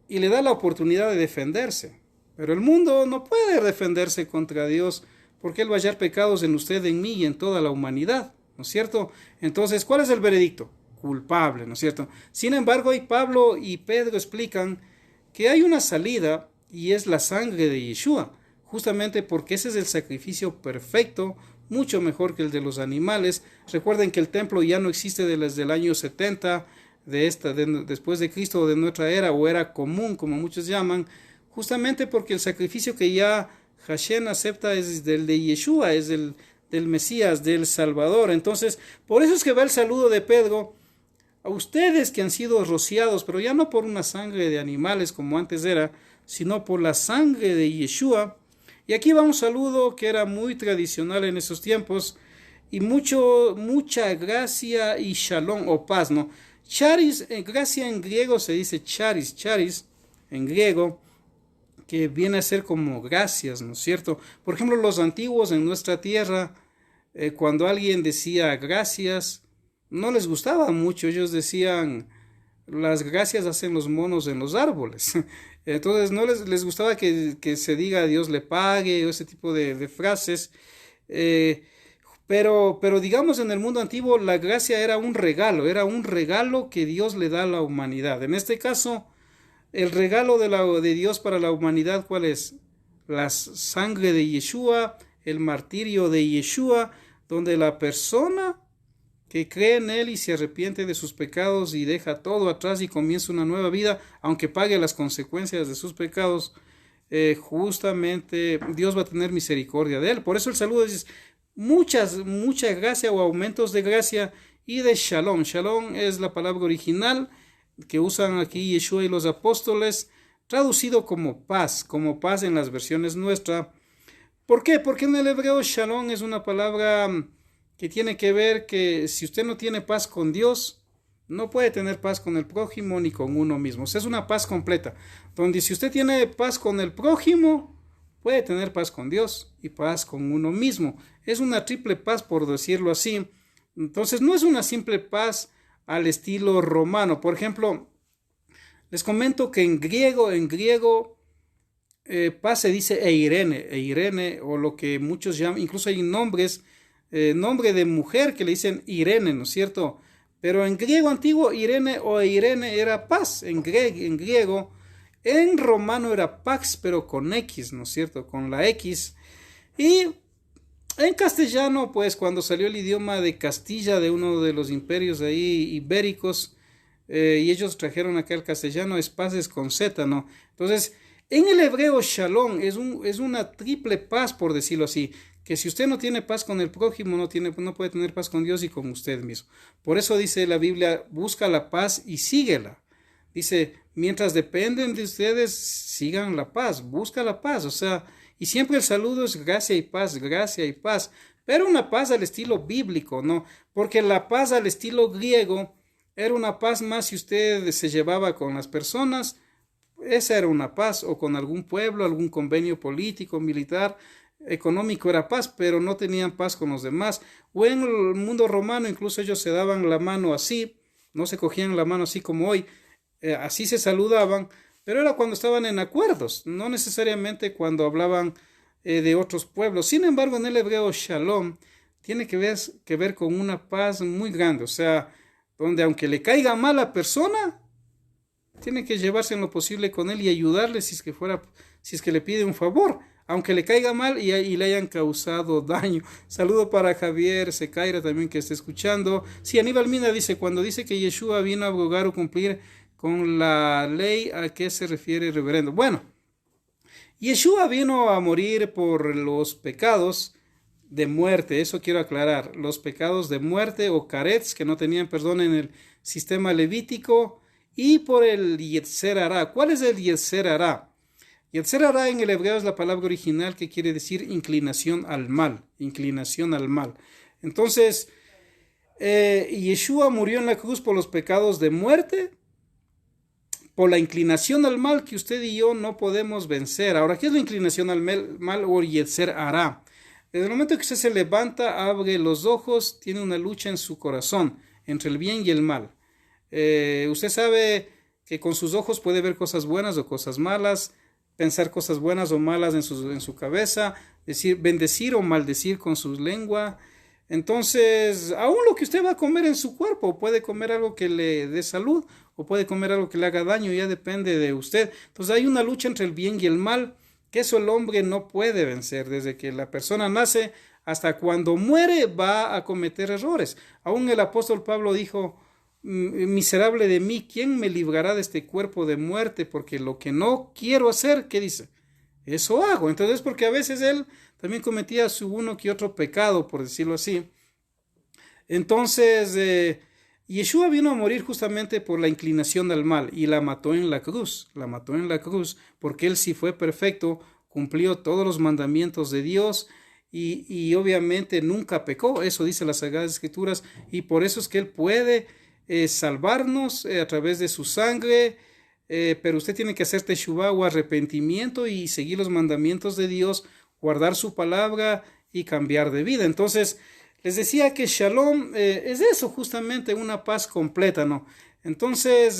y le da la oportunidad de defenderse. Pero el mundo no puede defenderse contra Dios, porque Él va a hallar pecados en usted, en mí y en toda la humanidad, ¿no es cierto? Entonces, ¿cuál es el veredicto? Culpable, ¿no es cierto? Sin embargo, hoy Pablo y Pedro explican que hay una salida, y es la sangre de Yeshua, justamente porque ese es el sacrificio perfecto, mucho mejor que el de los animales. Recuerden que el templo ya no existe desde el año 70 después de Cristo, o de nuestra era, o era común, como muchos llaman, justamente porque el sacrificio que ya Hashem acepta es del de Yeshua, es del Mesías, del Salvador. Entonces, por eso es que va el saludo de Pedro a ustedes que han sido rociados, pero ya no por una sangre de animales como antes era, sino por la sangre de Yeshua. Y aquí va un saludo que era muy tradicional en esos tiempos, y mucha gracia y shalom o paz, ¿no? Charis, gracia en griego se dice charis en griego, que viene a ser como gracias, ¿no es cierto? Por ejemplo, los antiguos en nuestra tierra, cuando alguien decía gracias, no les gustaba mucho. Ellos decían, las gracias hacen los monos en los árboles. Entonces no les gustaba que se diga Dios le pague, o ese tipo de frases. Pero digamos, en el mundo antiguo la gracia era un regalo que Dios le da a la humanidad. En este caso, el regalo de Dios para la humanidad, ¿cuál es? La sangre de Yeshua, el martirio de Yeshua, donde la persona que cree en Él y se arrepiente de sus pecados y deja todo atrás y comienza una nueva vida, aunque pague las consecuencias de sus pecados, justamente Dios va a tener misericordia de él. Por eso el saludo es mucha gracia o aumentos de gracia y de shalom. Shalom es la palabra original que usan aquí Yeshua y los apóstoles, traducido como paz en las versiones nuestras. ¿Por qué? Porque en el hebreo shalom es una palabra que tiene que ver que si usted no tiene paz con Dios, no puede tener paz con el prójimo ni con uno mismo. O sea, es una paz completa, donde si usted tiene paz con el prójimo, puede tener paz con Dios y paz con uno mismo. Es una triple paz, por decirlo así. Entonces, no es una simple paz al estilo romano. Por ejemplo, les comento que en griego, paz se dice eirene, o lo que muchos llaman, incluso hay nombres, nombre de mujer que le dicen Irene, ¿no es cierto? Pero en griego antiguo, Irene o Eirene era paz, en griego. En romano era pax, pero con X, ¿no es cierto? Con la X. Y en castellano, pues cuando salió el idioma de Castilla, de uno de los imperios ahí ibéricos, y ellos trajeron acá el castellano, es paces con Z, ¿no? Entonces, en el hebreo shalom es una triple paz, por decirlo así, que si usted no tiene paz con el prójimo, no puede tener paz con Dios y con usted mismo. Por eso dice la Biblia, busca la paz y síguela. Dice, mientras dependen de ustedes, sigan la paz, busca la paz. O sea, y siempre el saludo es gracia y paz, pero una paz al estilo bíblico, ¿no? Porque la paz al estilo griego era una paz más si usted se llevaba con las personas, esa era una paz, o con algún pueblo, algún convenio político, militar, económico era paz, pero no tenían paz con los demás. O en el mundo romano incluso ellos se daban la mano así, no se cogían la mano así como hoy, así se saludaban, pero era cuando estaban en acuerdos, no necesariamente cuando hablaban de otros pueblos. Sin embargo, en el hebreo shalom tiene que ver con una paz muy grande, o sea, donde aunque le caiga mal a la persona, tiene que llevarse en lo posible con él y ayudarle si es que le pide un favor, aunque le caiga mal y le hayan causado daño. Saludo para Javier Secaira también que está escuchando. Sí, Aníbal Mina dice, cuando dice que Yeshua vino a abogar o cumplir con la ley, ¿a qué se refiere, reverendo? Bueno, Yeshua vino a morir por los pecados de muerte, eso quiero aclarar, los pecados de muerte o carets que no tenían perdón en el sistema levítico, y por el Yetzer Hará. ¿Cuál es el Yetzer Hará? Yetzer Hará en el hebreo es la palabra original que quiere decir inclinación al mal. Entonces, Yeshua murió en la cruz por los pecados de muerte, por la inclinación al mal que usted y yo no podemos vencer. Ahora, ¿qué es la inclinación al mal o Yetzer Hará? Desde el momento que usted se levanta, abre los ojos, tiene una lucha en su corazón entre el bien y el mal. Usted sabe que con sus ojos puede ver cosas buenas o cosas malas, pensar cosas buenas o malas en su cabeza, bendecir o maldecir con su lengua. Entonces, aún lo que usted va a comer en su cuerpo, puede comer algo que le dé salud o puede comer algo que le haga daño, ya depende de usted. Entonces hay una lucha entre el bien y el mal, que eso el hombre no puede vencer. Desde que la persona nace hasta cuando muere va a cometer errores. Aún el apóstol Pablo dijo, miserable de mí, ¿quién me librará de este cuerpo de muerte? Porque lo que no quiero hacer, ¿qué dice? Eso hago. Entonces, porque a veces él también cometía su uno que otro pecado, por decirlo así. Entonces, Yeshua vino a morir justamente por la inclinación al mal y la mató en la cruz. La mató en la cruz porque él sí fue perfecto, cumplió todos los mandamientos de Dios y obviamente nunca pecó. Eso dice las Sagradas Escrituras y por eso es que él puede salvarnos a través de su sangre. Pero usted tiene que hacer teshuvá o arrepentimiento y seguir los mandamientos de Dios, guardar su palabra y cambiar de vida. Entonces, les decía que Shalom es eso, justamente una paz completa, ¿no? Entonces,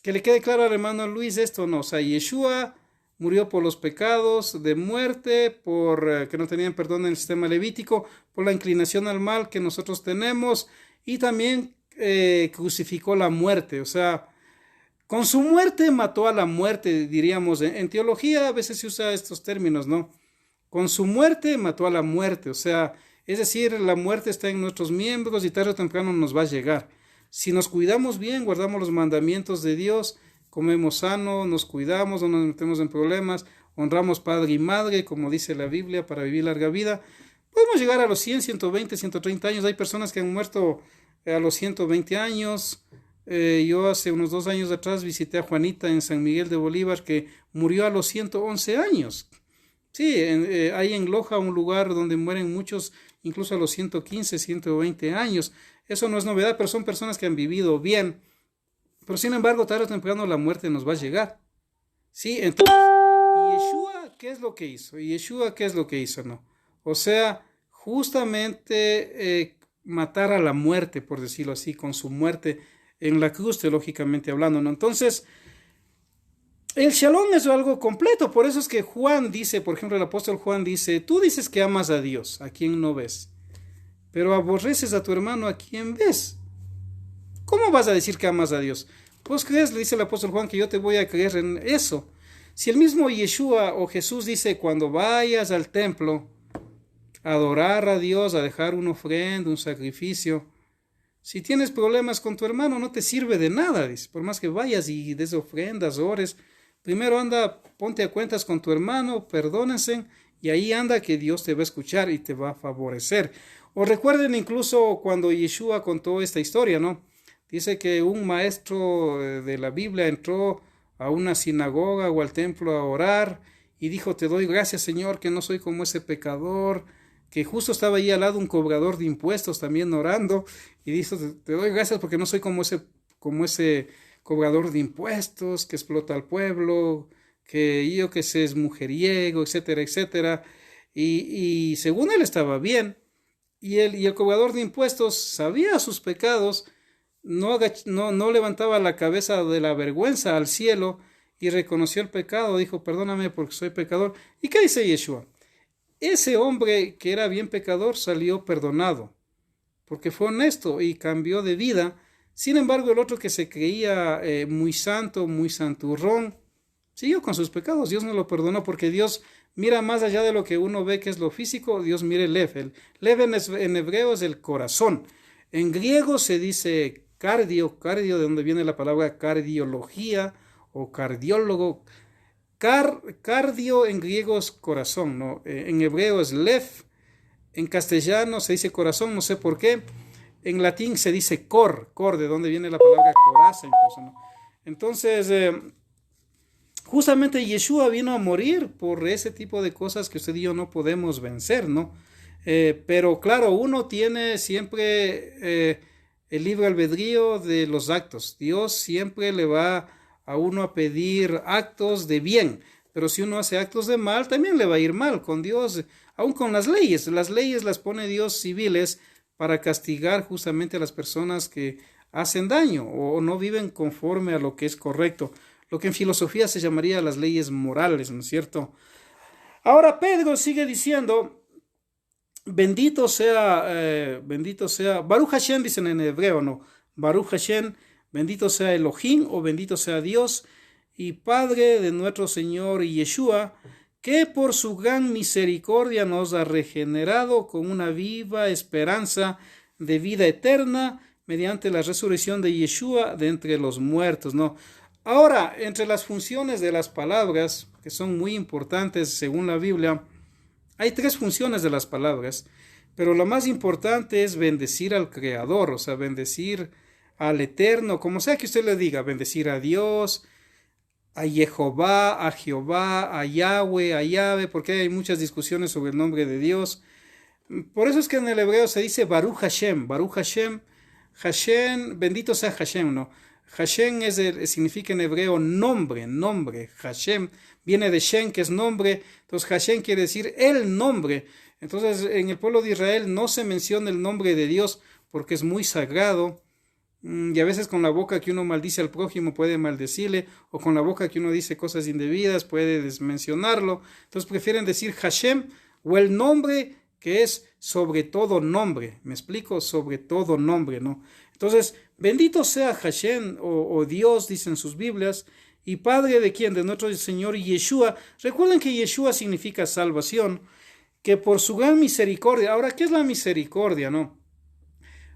que le quede claro al hermano Luis esto, ¿no? O sea, Yeshua murió por los pecados de muerte, por que no tenían perdón en el sistema levítico, por la inclinación al mal que nosotros tenemos y también crucificó la muerte, o sea, con su muerte mató a la muerte, diríamos. En teología a veces se usa estos términos, ¿no? Con su muerte mató a la muerte, o sea, es decir, la muerte está en nuestros miembros y tarde o temprano nos va a llegar. Si nos cuidamos bien, guardamos los mandamientos de Dios, comemos sano, nos cuidamos, no nos metemos en problemas, honramos padre y madre, como dice la Biblia, para vivir larga vida, podemos llegar a los 100, 120, 130 años. Hay personas que han muerto a los 120 años. Yo hace unos 2 años atrás visité a Juanita en San Miguel de Bolívar, que murió a los 111 años. Sí, hay en Loja un lugar donde mueren muchos, incluso a los 115, 120 años. Eso no es novedad, pero son personas que han vivido bien. Pero sin embargo, tarde o temprano la muerte nos va a llegar. Sí, entonces, Yeshua, ¿qué es lo que hizo? Yeshua, ¿qué es lo que hizo? No. O sea, justamente matar a la muerte, por decirlo así, con su muerte en la cruz, teológicamente hablando, ¿no? Entonces, el Shalom es algo completo. Por eso es que Juan dice, por ejemplo, el apóstol Juan dice, tú dices que amas a Dios, a quien no ves, pero aborreces a tu hermano, a quien ves. ¿Cómo vas a decir que amas a Dios? Pues crees, le dice el apóstol Juan, que yo te voy a creer en eso. Si el mismo Yeshua o Jesús dice, cuando vayas al templo a adorar a Dios, a dejar una ofrenda, un sacrificio, si tienes problemas con tu hermano, no te sirve de nada, dice. Por más que vayas y des ofrendas, ores, primero anda, ponte a cuentas con tu hermano, perdónense, y ahí anda que Dios te va a escuchar y te va a favorecer. O recuerden incluso cuando Yeshua contó esta historia, ¿no? Dice que un maestro de la Biblia entró a una sinagoga o al templo a orar y dijo, te doy gracias, Señor, que no soy como ese pecador, que justo estaba ahí al lado un cobrador de impuestos también orando, y dijo, te doy gracias porque no soy como ese cobrador de impuestos que explota al pueblo, que yo que sé es mujeriego, etcétera, etcétera. Y según él estaba bien, y el cobrador de impuestos sabía sus pecados, no levantaba la cabeza de la vergüenza al cielo y reconoció el pecado, dijo, perdóname porque soy pecador. ¿Y qué dice Yeshua? Ese hombre que era bien pecador salió perdonado, porque fue honesto y cambió de vida. Sin embargo, el otro que se creía muy santo, muy santurrón, siguió con sus pecados. Dios no lo perdonó porque Dios mira más allá de lo que uno ve que es lo físico. Dios mira el lev. El lev en hebreo es el corazón. En griego se dice cardio, de donde viene la palabra cardiología o cardiólogo. Cardio en griego es corazón, ¿no? En hebreo es lev, en castellano se dice corazón, no sé por qué. En latín se dice cor, de donde viene la palabra coraza incluso, ¿no? Entonces, justamente Yeshua vino a morir por ese tipo de cosas que usted y yo no podemos vencer, ¿no? Pero claro, uno tiene siempre el libre albedrío de los actos. Dios siempre le va a uno a pedir actos de bien, pero si uno hace actos de mal, también le va a ir mal con Dios, aún con las leyes. Las leyes las pone Dios civiles para castigar justamente a las personas que hacen daño o no viven conforme a lo que es correcto, lo que en filosofía se llamaría las leyes morales, ¿no es cierto? Ahora Pedro sigue diciendo, bendito sea, Baruch Hashem, dicen en hebreo, ¿no? Baruch Hashem, bendito sea Elohim o bendito sea Dios y Padre de nuestro Señor Yeshua, que por su gran misericordia nos ha regenerado con una viva esperanza de vida eterna mediante la resurrección de Yeshua de entre los muertos, ¿no? Ahora, entre las funciones de las palabras, que son muy importantes según la Biblia, hay 3 funciones de las palabras, pero lo más importante es bendecir al Creador, o sea, bendecir al Eterno, como sea que usted le diga, bendecir a Dios, a Jehová, a Yahweh, a Yahvé, porque hay muchas discusiones sobre el nombre de Dios. Por eso es que en el hebreo se dice Baruch Hashem, Hashem, bendito sea Hashem, ¿no? Hashem significa en hebreo nombre, Hashem viene de Shem, que es nombre, entonces Hashem quiere decir el nombre. Entonces en el pueblo de Israel no se menciona el nombre de Dios porque es muy sagrado, y a veces con la boca que uno maldice al prójimo puede maldecirle, o con la boca que uno dice cosas indebidas puede desmencionarlo. Entonces prefieren decir Hashem o el nombre que es sobre todo nombre. ¿Me explico? Sobre todo nombre, ¿no? Entonces, bendito sea Hashem o Dios, dicen sus Biblias, y Padre de quién, de nuestro Señor Yeshua. Recuerden que Yeshua significa salvación, que por su gran misericordia. Ahora, ¿qué es la misericordia, no?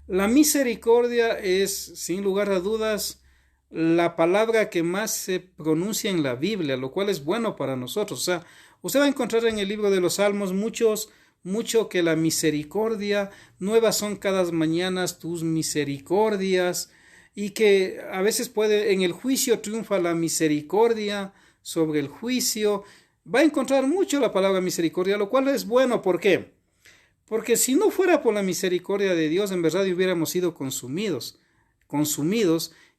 La misericordia es, sin lugar a dudas, la palabra que más se pronuncia en la Biblia, lo cual es bueno para nosotros. O sea, usted va a encontrar en el libro de los Salmos mucho que la misericordia, nuevas son cada mañana tus misericordias, y que a veces en el juicio triunfa la misericordia sobre el juicio. Va a encontrar mucho la palabra misericordia, lo cual es bueno. ¿Por qué? Porque si no fuera por la misericordia de Dios, en verdad hubiéramos sido consumidos,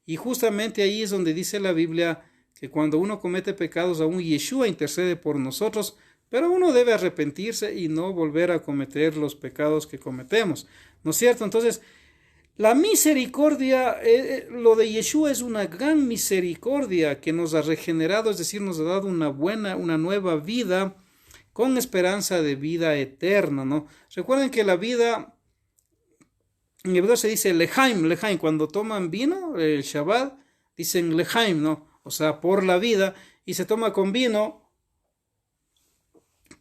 y justamente ahí es donde dice la Biblia que cuando uno comete pecados, aún Yeshua intercede por nosotros, pero uno debe arrepentirse y no volver a cometer los pecados que cometemos, ¿no es cierto? Entonces, la misericordia, lo de Yeshua es una gran misericordia que nos ha regenerado, es decir, nos ha dado una nueva vida, con esperanza de vida eterna, ¿no? Recuerden que la vida, en hebreo se dice lejaim, cuando toman vino, el Shabbat, dicen lejaim, ¿no? O sea, por la vida, y se toma con vino,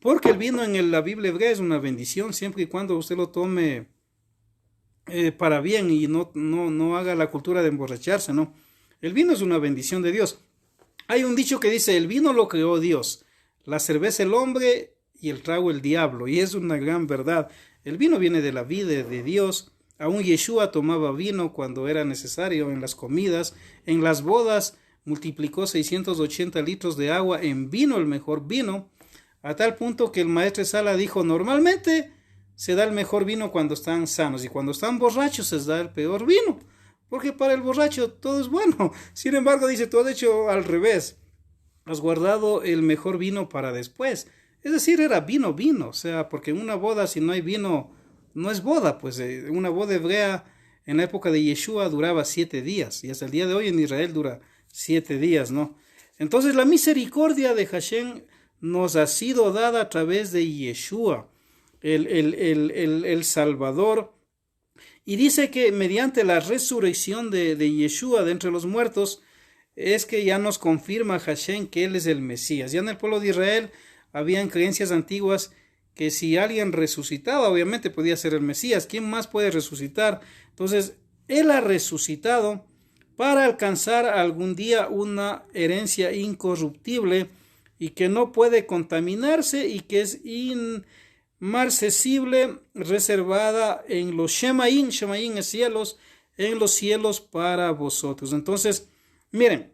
porque el vino en la Biblia hebrea es una bendición, siempre y cuando usted lo tome para bien y no haga la cultura de emborracharse, ¿no? El vino es una bendición de Dios. Hay un dicho que dice, el vino lo creó Dios, la cerveza el hombre y el trago el diablo, y es una gran verdad. El vino viene de la vida de Dios. Aún Yeshua tomaba vino cuando era necesario en las comidas, en las bodas multiplicó 680 litros de agua en vino, el mejor vino, a tal punto que el maestro Sala dijo, normalmente se da el mejor vino cuando están sanos, y cuando están borrachos se da el peor vino, porque para el borracho todo es bueno. Sin embargo, dice, tú has hecho al revés, has guardado el mejor vino para después. Es decir, era vino, o sea, porque en una boda si no hay vino, no es boda, pues una boda hebrea en la época de Yeshua duraba 7 días, y hasta el día de hoy en Israel dura 7 días, ¿no? Entonces la misericordia de Hashem nos ha sido dada a través de Yeshua, el Salvador, y dice que mediante la resurrección de Yeshua de entre los muertos, es que ya nos confirma Hashem que Él es el Mesías. Ya en el pueblo de Israel habían creencias antiguas que si alguien resucitaba, obviamente podía ser el Mesías. ¿Quién más puede resucitar? Entonces, Él ha resucitado para alcanzar algún día una herencia incorruptible y que no puede contaminarse y que es inmarcesible, reservada en los Shemaín es cielos, en los cielos para vosotros. Entonces, miren,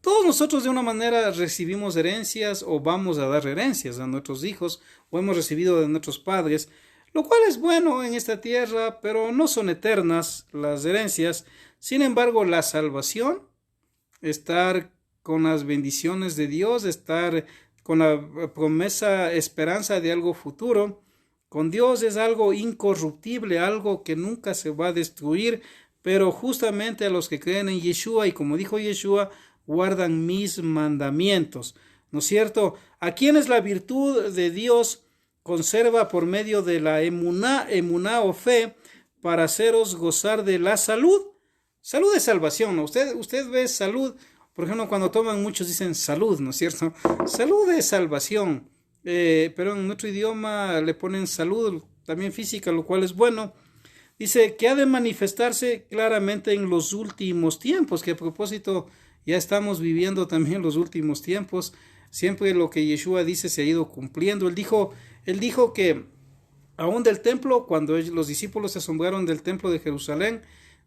todos nosotros de una manera recibimos herencias o vamos a dar herencias a nuestros hijos o hemos recibido de nuestros padres, lo cual es bueno en esta tierra, pero no son eternas las herencias. Sin embargo, la salvación, estar con las bendiciones de Dios, estar con la promesa, esperanza de algo futuro, con Dios es algo incorruptible, algo que nunca se va a destruir, pero justamente a los que creen en Yeshua, y como dijo Yeshua, guardan mis mandamientos, ¿no es cierto? ¿A quienes la virtud de Dios conserva por medio de la emuná o fe para haceros gozar de la salud? Salud es salvación, ¿no? Usted ve salud, Por ejemplo, cuando toman muchos dicen salud, ¿no es cierto? Salud es salvación, pero en nuestro idioma le ponen salud, también física, lo cual es bueno. Dice que ha de manifestarse claramente en los últimos tiempos, que a propósito ya estamos viviendo también los últimos tiempos. Siempre lo que Yeshua dice se ha ido cumpliendo. Él dijo que aún del templo, cuando los discípulos se asombraron del templo de Jerusalén,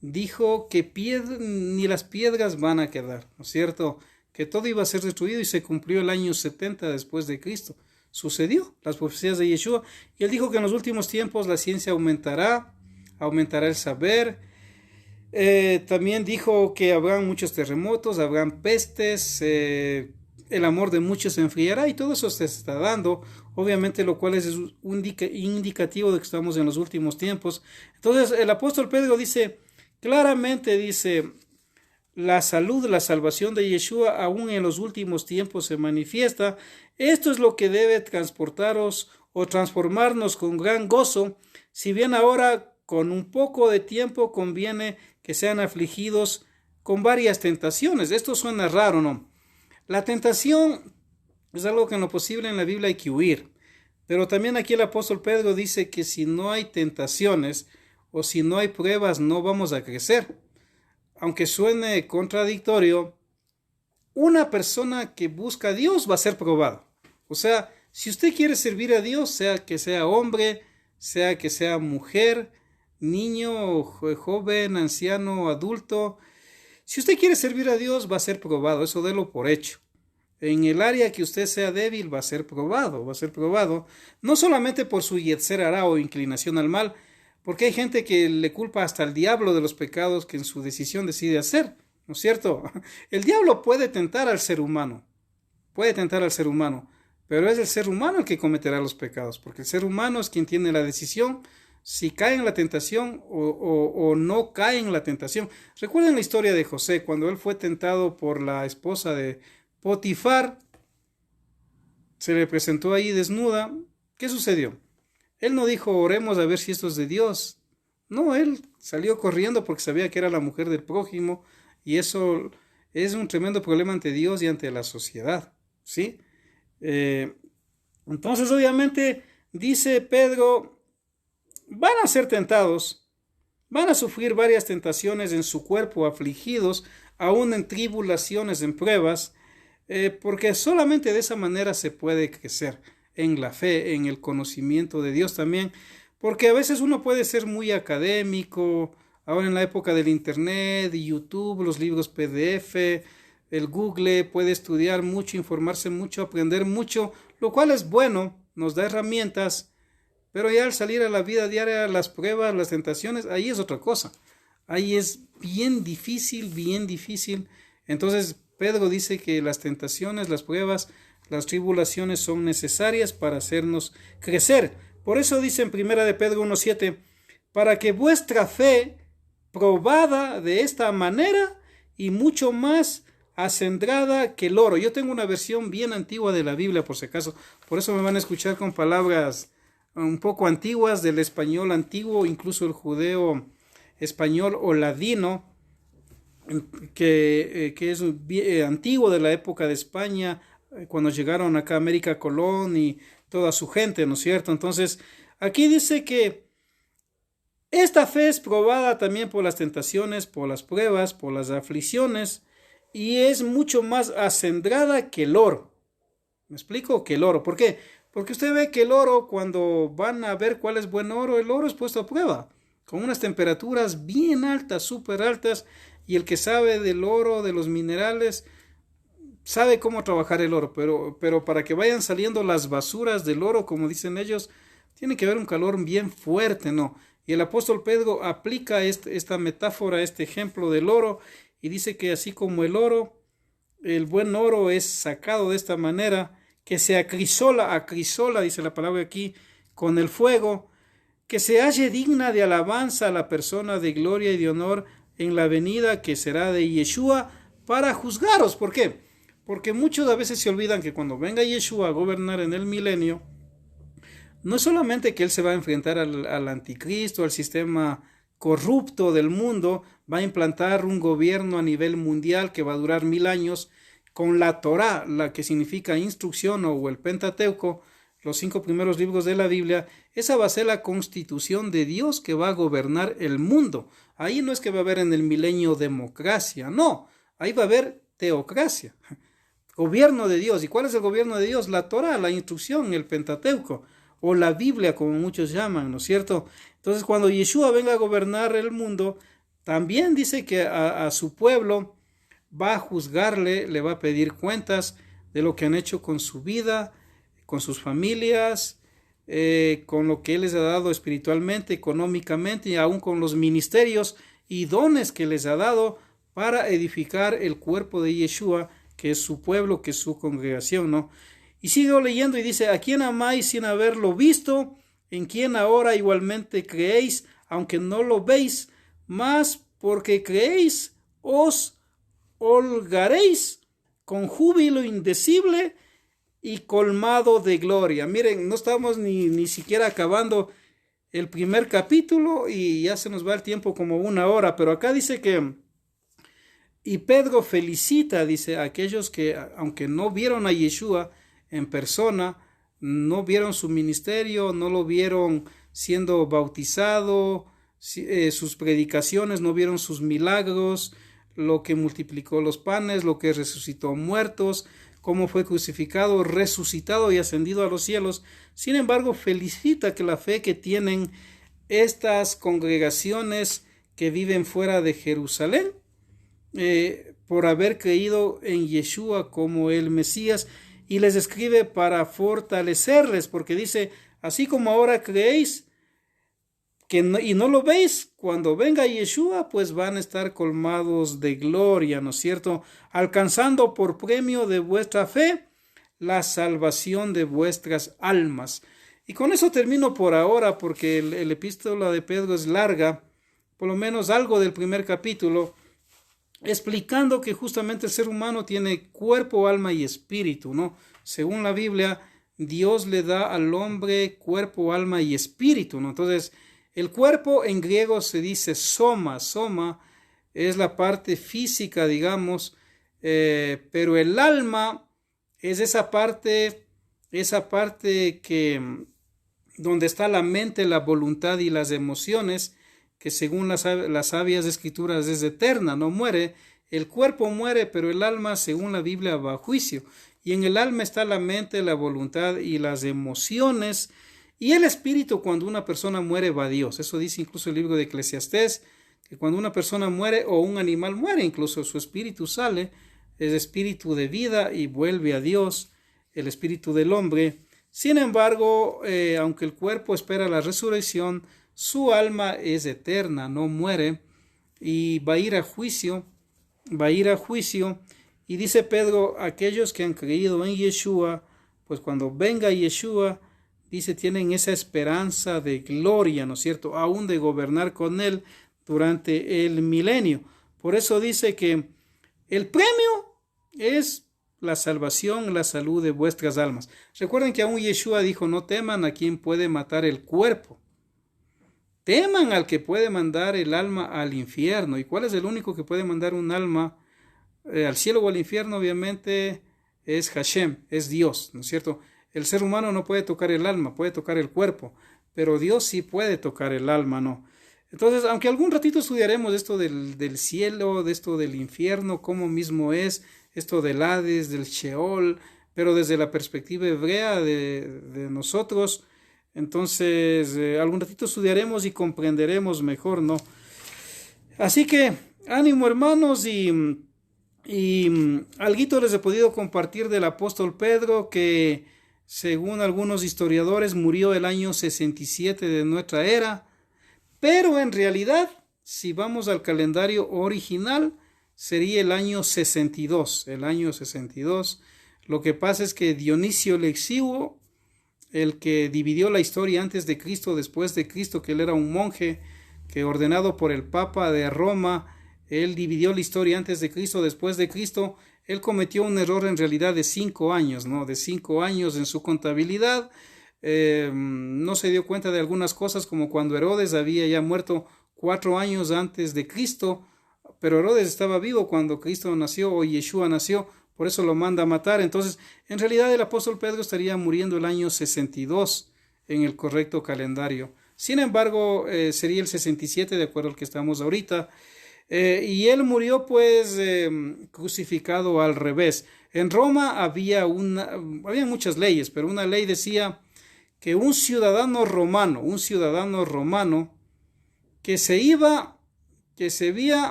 dijo que ni las piedras van a quedar, ¿no es cierto? Que todo iba a ser destruido y se cumplió el año 70 después de Cristo. Sucedió, las profecías de Yeshua. Y él dijo que en los últimos tiempos la ciencia aumentará el saber. También dijo que habrán muchos terremotos, habrán pestes, el amor de muchos se enfriará y todo eso se está dando, obviamente, lo cual es un indicativo de que estamos en los últimos tiempos. Entonces el apóstol Pedro dice claramente, dice, la salud, la salvación de Yeshua aún en los últimos tiempos se manifiesta. Esto es lo que debe transportaros o transformarnos con gran gozo, si bien ahora con un poco de tiempo conviene que sean afligidos con varias tentaciones. Esto suena raro, ¿no? La tentación es algo que en lo posible en la Biblia hay que huir. Pero también aquí el apóstol Pedro dice que si no hay tentaciones o si no hay pruebas no vamos a crecer. Aunque suene contradictorio, una persona que busca a Dios va a ser probado. O sea, si usted quiere servir a Dios, sea que sea hombre, sea que sea mujer, niño, joven, anciano, adulto, si usted quiere servir a Dios va a ser probado, eso délo por hecho. En el área que usted sea débil va a ser probado, no solamente por su yetzer hará o inclinación al mal, porque hay gente que le culpa hasta al diablo de los pecados que en su decisión decide hacer, ¿no es cierto? El diablo puede tentar al ser humano, pero es el ser humano el que cometerá los pecados, porque el ser humano es quien tiene la decisión si cae en la tentación o no cae en la tentación. Recuerden la historia de José, cuando él fue tentado por la esposa de Potifar, se le presentó ahí desnuda. ¿Qué sucedió? Él no dijo, oremos a ver si esto es de Dios. No, él salió corriendo porque sabía que era la mujer del prójimo, y eso es un tremendo problema ante Dios y ante la sociedad, ¿sí? Entonces, obviamente, dice Pedro, van a ser tentados, van a sufrir varias tentaciones en su cuerpo, afligidos, aún en tribulaciones, en pruebas, porque solamente de esa manera se puede crecer en la fe, en el conocimiento de Dios también, porque a veces uno puede ser muy académico, ahora en la época del internet, YouTube, los libros PDF, el Google, puede estudiar mucho, informarse mucho, aprender mucho, lo cual es bueno, nos da herramientas, pero ya al salir a la vida diaria, las pruebas, las tentaciones, ahí es otra cosa. Ahí es bien difícil, bien difícil. Entonces Pedro dice que las tentaciones, las pruebas, las tribulaciones son necesarias para hacernos crecer. Por eso dice en 1 de Pedro 1:7, para que vuestra fe, probada de esta manera y mucho más acendrada que el oro. Yo tengo una versión bien antigua de la Biblia, por si acaso. Por eso me van a escuchar con palabras un poco antiguas del español antiguo, incluso el judeo español o ladino, que es antiguo, de la época de España, cuando llegaron acá a América Colón y toda su gente, ¿no es cierto? Entonces, aquí dice que esta fe es probada también por las tentaciones, por las pruebas, por las aflicciones, y es mucho más acendrada que el oro. ¿Me explico? Que el oro. ¿Por qué? Porque usted ve que el oro, cuando van a ver cuál es buen oro, el oro es puesto a prueba, con unas temperaturas bien altas, súper altas, y el que sabe del oro, de los minerales, sabe cómo trabajar el oro, pero para que vayan saliendo las basuras del oro, como dicen ellos, tiene que haber un calor bien fuerte, ¿no? Y el apóstol Pedro aplica esta metáfora, este ejemplo del oro, y dice que así como el oro, el buen oro es sacado de esta manera, que se acrisola, dice la palabra aquí, con el fuego, que se halle digna de alabanza a la persona de gloria y de honor en la venida que será de Yeshua para juzgaros. ¿Por qué? Porque muchos a veces se olvidan que cuando venga Yeshua a gobernar en el milenio, no es solamente que él se va a enfrentar al anticristo, al sistema corrupto del mundo, va a implantar un gobierno a nivel mundial que va a durar 1000 años con la Torá, la que significa instrucción o el Pentateuco, los 5 primeros libros de la Biblia. Esa va a ser la constitución de Dios que va a gobernar el mundo. Ahí no es que va a haber en el milenio democracia, no, ahí va a haber teocracia, gobierno de Dios. ¿Y cuál es el gobierno de Dios? La Torá, la instrucción, el Pentateuco, o la Biblia, como muchos llaman, ¿no es cierto? Entonces, cuando Yeshua venga a gobernar el mundo, también dice que a su pueblo va a juzgarle, le va a pedir cuentas de lo que han hecho con su vida, con sus familias, con lo que Él les ha dado espiritualmente, económicamente y aún con los ministerios y dones que les ha dado para edificar el cuerpo de Yeshua, que es su pueblo, que es su congregación, ¿no? Y sigo leyendo y dice: ¿a quién amáis sin haberlo visto? ¿En quién ahora igualmente creéis, aunque no lo veis? Mas porque creéis, os holgaréis con júbilo indecible y colmado de gloria. Miren, no estamos ni siquiera acabando el primer capítulo y ya se nos va el tiempo como 1 hora, pero acá dice que, y Pedro felicita, dice, a aquellos que, aunque no vieron a Yeshua en persona, no vieron su ministerio, no lo vieron siendo bautizado, sus predicaciones, no vieron sus milagros, lo que multiplicó los panes, lo que resucitó muertos, cómo fue crucificado, resucitado y ascendido a los cielos. Sin embargo, felicita que la fe que tienen estas congregaciones que viven fuera de Jerusalén, por haber creído en Yeshua como el Mesías, y les escribe para fortalecerles, porque dice: así como ahora creéis y no lo veis, cuando venga Yeshua, pues van a estar colmados de gloria, ¿no es cierto? Alcanzando por premio de vuestra fe la salvación de vuestras almas. Y con eso termino por ahora, porque el epístola de Pedro es larga, por lo menos algo del primer capítulo, explicando que justamente el ser humano tiene cuerpo, alma y espíritu, ¿no? Según la Biblia, Dios le da al hombre cuerpo, alma y espíritu, ¿no? Entonces, el cuerpo en griego se dice soma es la parte física, digamos, pero el alma es esa parte que donde está la mente, la voluntad y las emociones, que según las sabias escrituras es eterna, no muere. El cuerpo muere, pero el alma, según la Biblia, va a juicio. Y en el alma está la mente, la voluntad y las emociones. Y el espíritu, cuando una persona muere, va a Dios. Eso dice incluso el libro de Eclesiastés, que cuando una persona muere o un animal muere, incluso su espíritu sale, es espíritu de vida y vuelve a Dios, el espíritu del hombre. Sin embargo, aunque el cuerpo espera la resurrección, su alma es eterna, no muere y va a ir a juicio, Y dice Pedro: aquellos que han creído en Yeshua, pues cuando venga Yeshua, dice, tienen esa esperanza de gloria, ¿no es cierto?, aún de gobernar con él durante el milenio. Por eso dice que el premio es la salvación, la salud de vuestras almas. Recuerden que aún Yeshua dijo: no teman a quien puede matar el cuerpo, teman al que puede mandar el alma al infierno. ¿Y cuál es el único que puede mandar un alma al cielo o al infierno? Obviamente es Hashem, es Dios, ¿no es cierto? El ser humano no puede tocar el alma, puede tocar el cuerpo, pero Dios sí puede tocar el alma, ¿no? Entonces, aunque algún ratito estudiaremos esto del cielo, de esto del infierno, cómo mismo es, esto del Hades, del Sheol, pero desde la perspectiva hebrea de nosotros, entonces algún ratito estudiaremos y comprenderemos mejor, ¿no? Así que ánimo, hermanos, y alguito les he podido compartir del apóstol Pedro, que según algunos historiadores murió el año 67 de nuestra era, pero en realidad, si vamos al calendario original, sería el año 62, Lo que pasa es que Dionisio el Exiguo, el que dividió la historia antes de Cristo, después de Cristo, que él era un monje que, ordenado por el Papa de Roma, él dividió la historia antes de Cristo, después de Cristo. Él cometió un error en realidad de 5 años, ¿no? De 5 años en su contabilidad. No se dio cuenta de algunas cosas, como cuando Herodes había ya muerto 4 años antes de Cristo, pero Herodes estaba vivo cuando Cristo nació o Yeshua nació, por eso lo manda a matar. Entonces, en realidad el apóstol Pedro estaría muriendo el año 62 en el correcto calendario. Sin embargo, sería el 67 de acuerdo al que estamos ahorita. Y él murió pues crucificado al revés. En Roma había muchas leyes, pero una ley decía que un ciudadano romano que se iba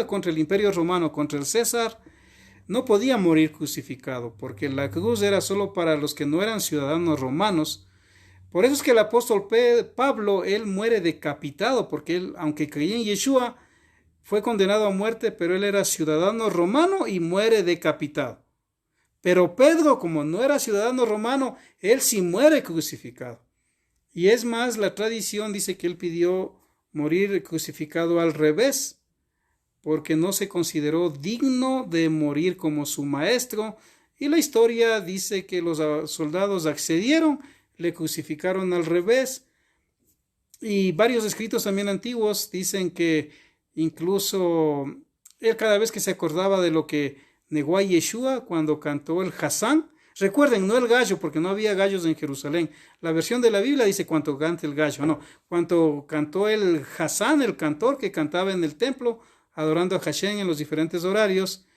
contra el Imperio Romano, contra el César, no podía morir crucificado, porque la cruz era solo para los que no eran ciudadanos romanos. Por eso es que el apóstol Pablo, él muere decapitado, porque él, aunque creía en Yeshua, fue condenado a muerte, pero él era ciudadano romano y muere decapitado. Pero Pedro, como no era ciudadano romano, él sí muere crucificado. Y es más, la tradición dice que él pidió morir crucificado al revés, porque no se consideró digno de morir como su maestro. Y la historia dice que los soldados accedieron, le crucificaron al revés. Y varios escritos también antiguos dicen que incluso él cada vez que se acordaba de lo que negó a Yeshua cuando cantó el Hasán, recuerden, no el gallo, porque no había gallos en Jerusalén. La versión de la Biblia dice cuando cante el gallo, no, cuando cantó el Hasán, el cantor que cantaba en el templo, adorando a Hashem en los diferentes horarios,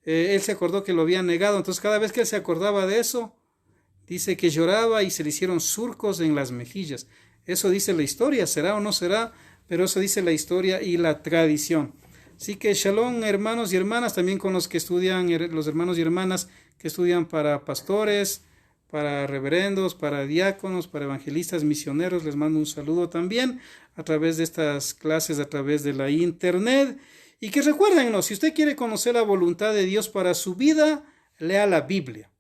él se acordó que lo había negado. Entonces cada vez que él se acordaba de eso, dice que lloraba y se le hicieron surcos en las mejillas. Eso dice la historia, será o no será, pero eso dice la historia y la tradición. Así que shalom, hermanos y hermanas, también con los que estudian, los hermanos y hermanas que estudian para pastores, para reverendos, para diáconos, para evangelistas, misioneros, les mando un saludo también a través de estas clases, a través de la internet. Y que recuerden, si usted quiere conocer la voluntad de Dios para su vida, lea la Biblia.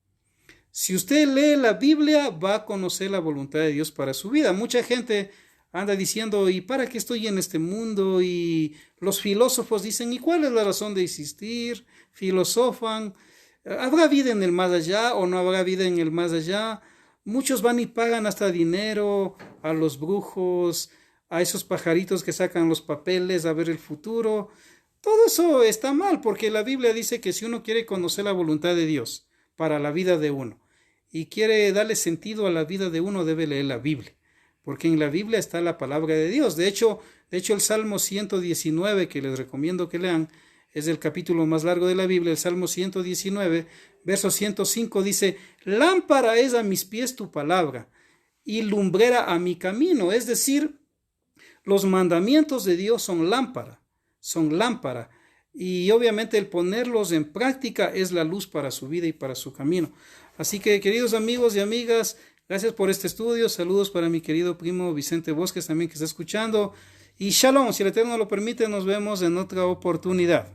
Si usted lee la Biblia, va a conocer la voluntad de Dios para su vida. Mucha gente anda diciendo, ¿y para qué estoy en este mundo? Y los filósofos dicen, ¿y cuál es la razón de existir? Filosofan, ¿habrá vida en el más allá o no habrá vida en el más allá? Muchos van y pagan hasta dinero a los brujos, a esos pajaritos que sacan los papeles a ver el futuro. Todo eso está mal, porque la Biblia dice que si uno quiere conocer la voluntad de Dios para la vida de uno y quiere darle sentido a la vida de uno, debe leer la Biblia, porque en la Biblia está la palabra de Dios. De hecho el Salmo 119, que les recomiendo que lean, es el capítulo más largo de la Biblia. El Salmo 119, verso 105 dice, lámpara es a mis pies tu palabra y lumbrera a mi camino. Es decir, los mandamientos de Dios son lámpara. Y obviamente el ponerlos en práctica es la luz para su vida y para su camino. Así que, queridos amigos y amigas, gracias por este estudio. Saludos para mi querido primo Vicente Bosques también, que está escuchando. Y shalom, si el Eterno lo permite, nos vemos en otra oportunidad.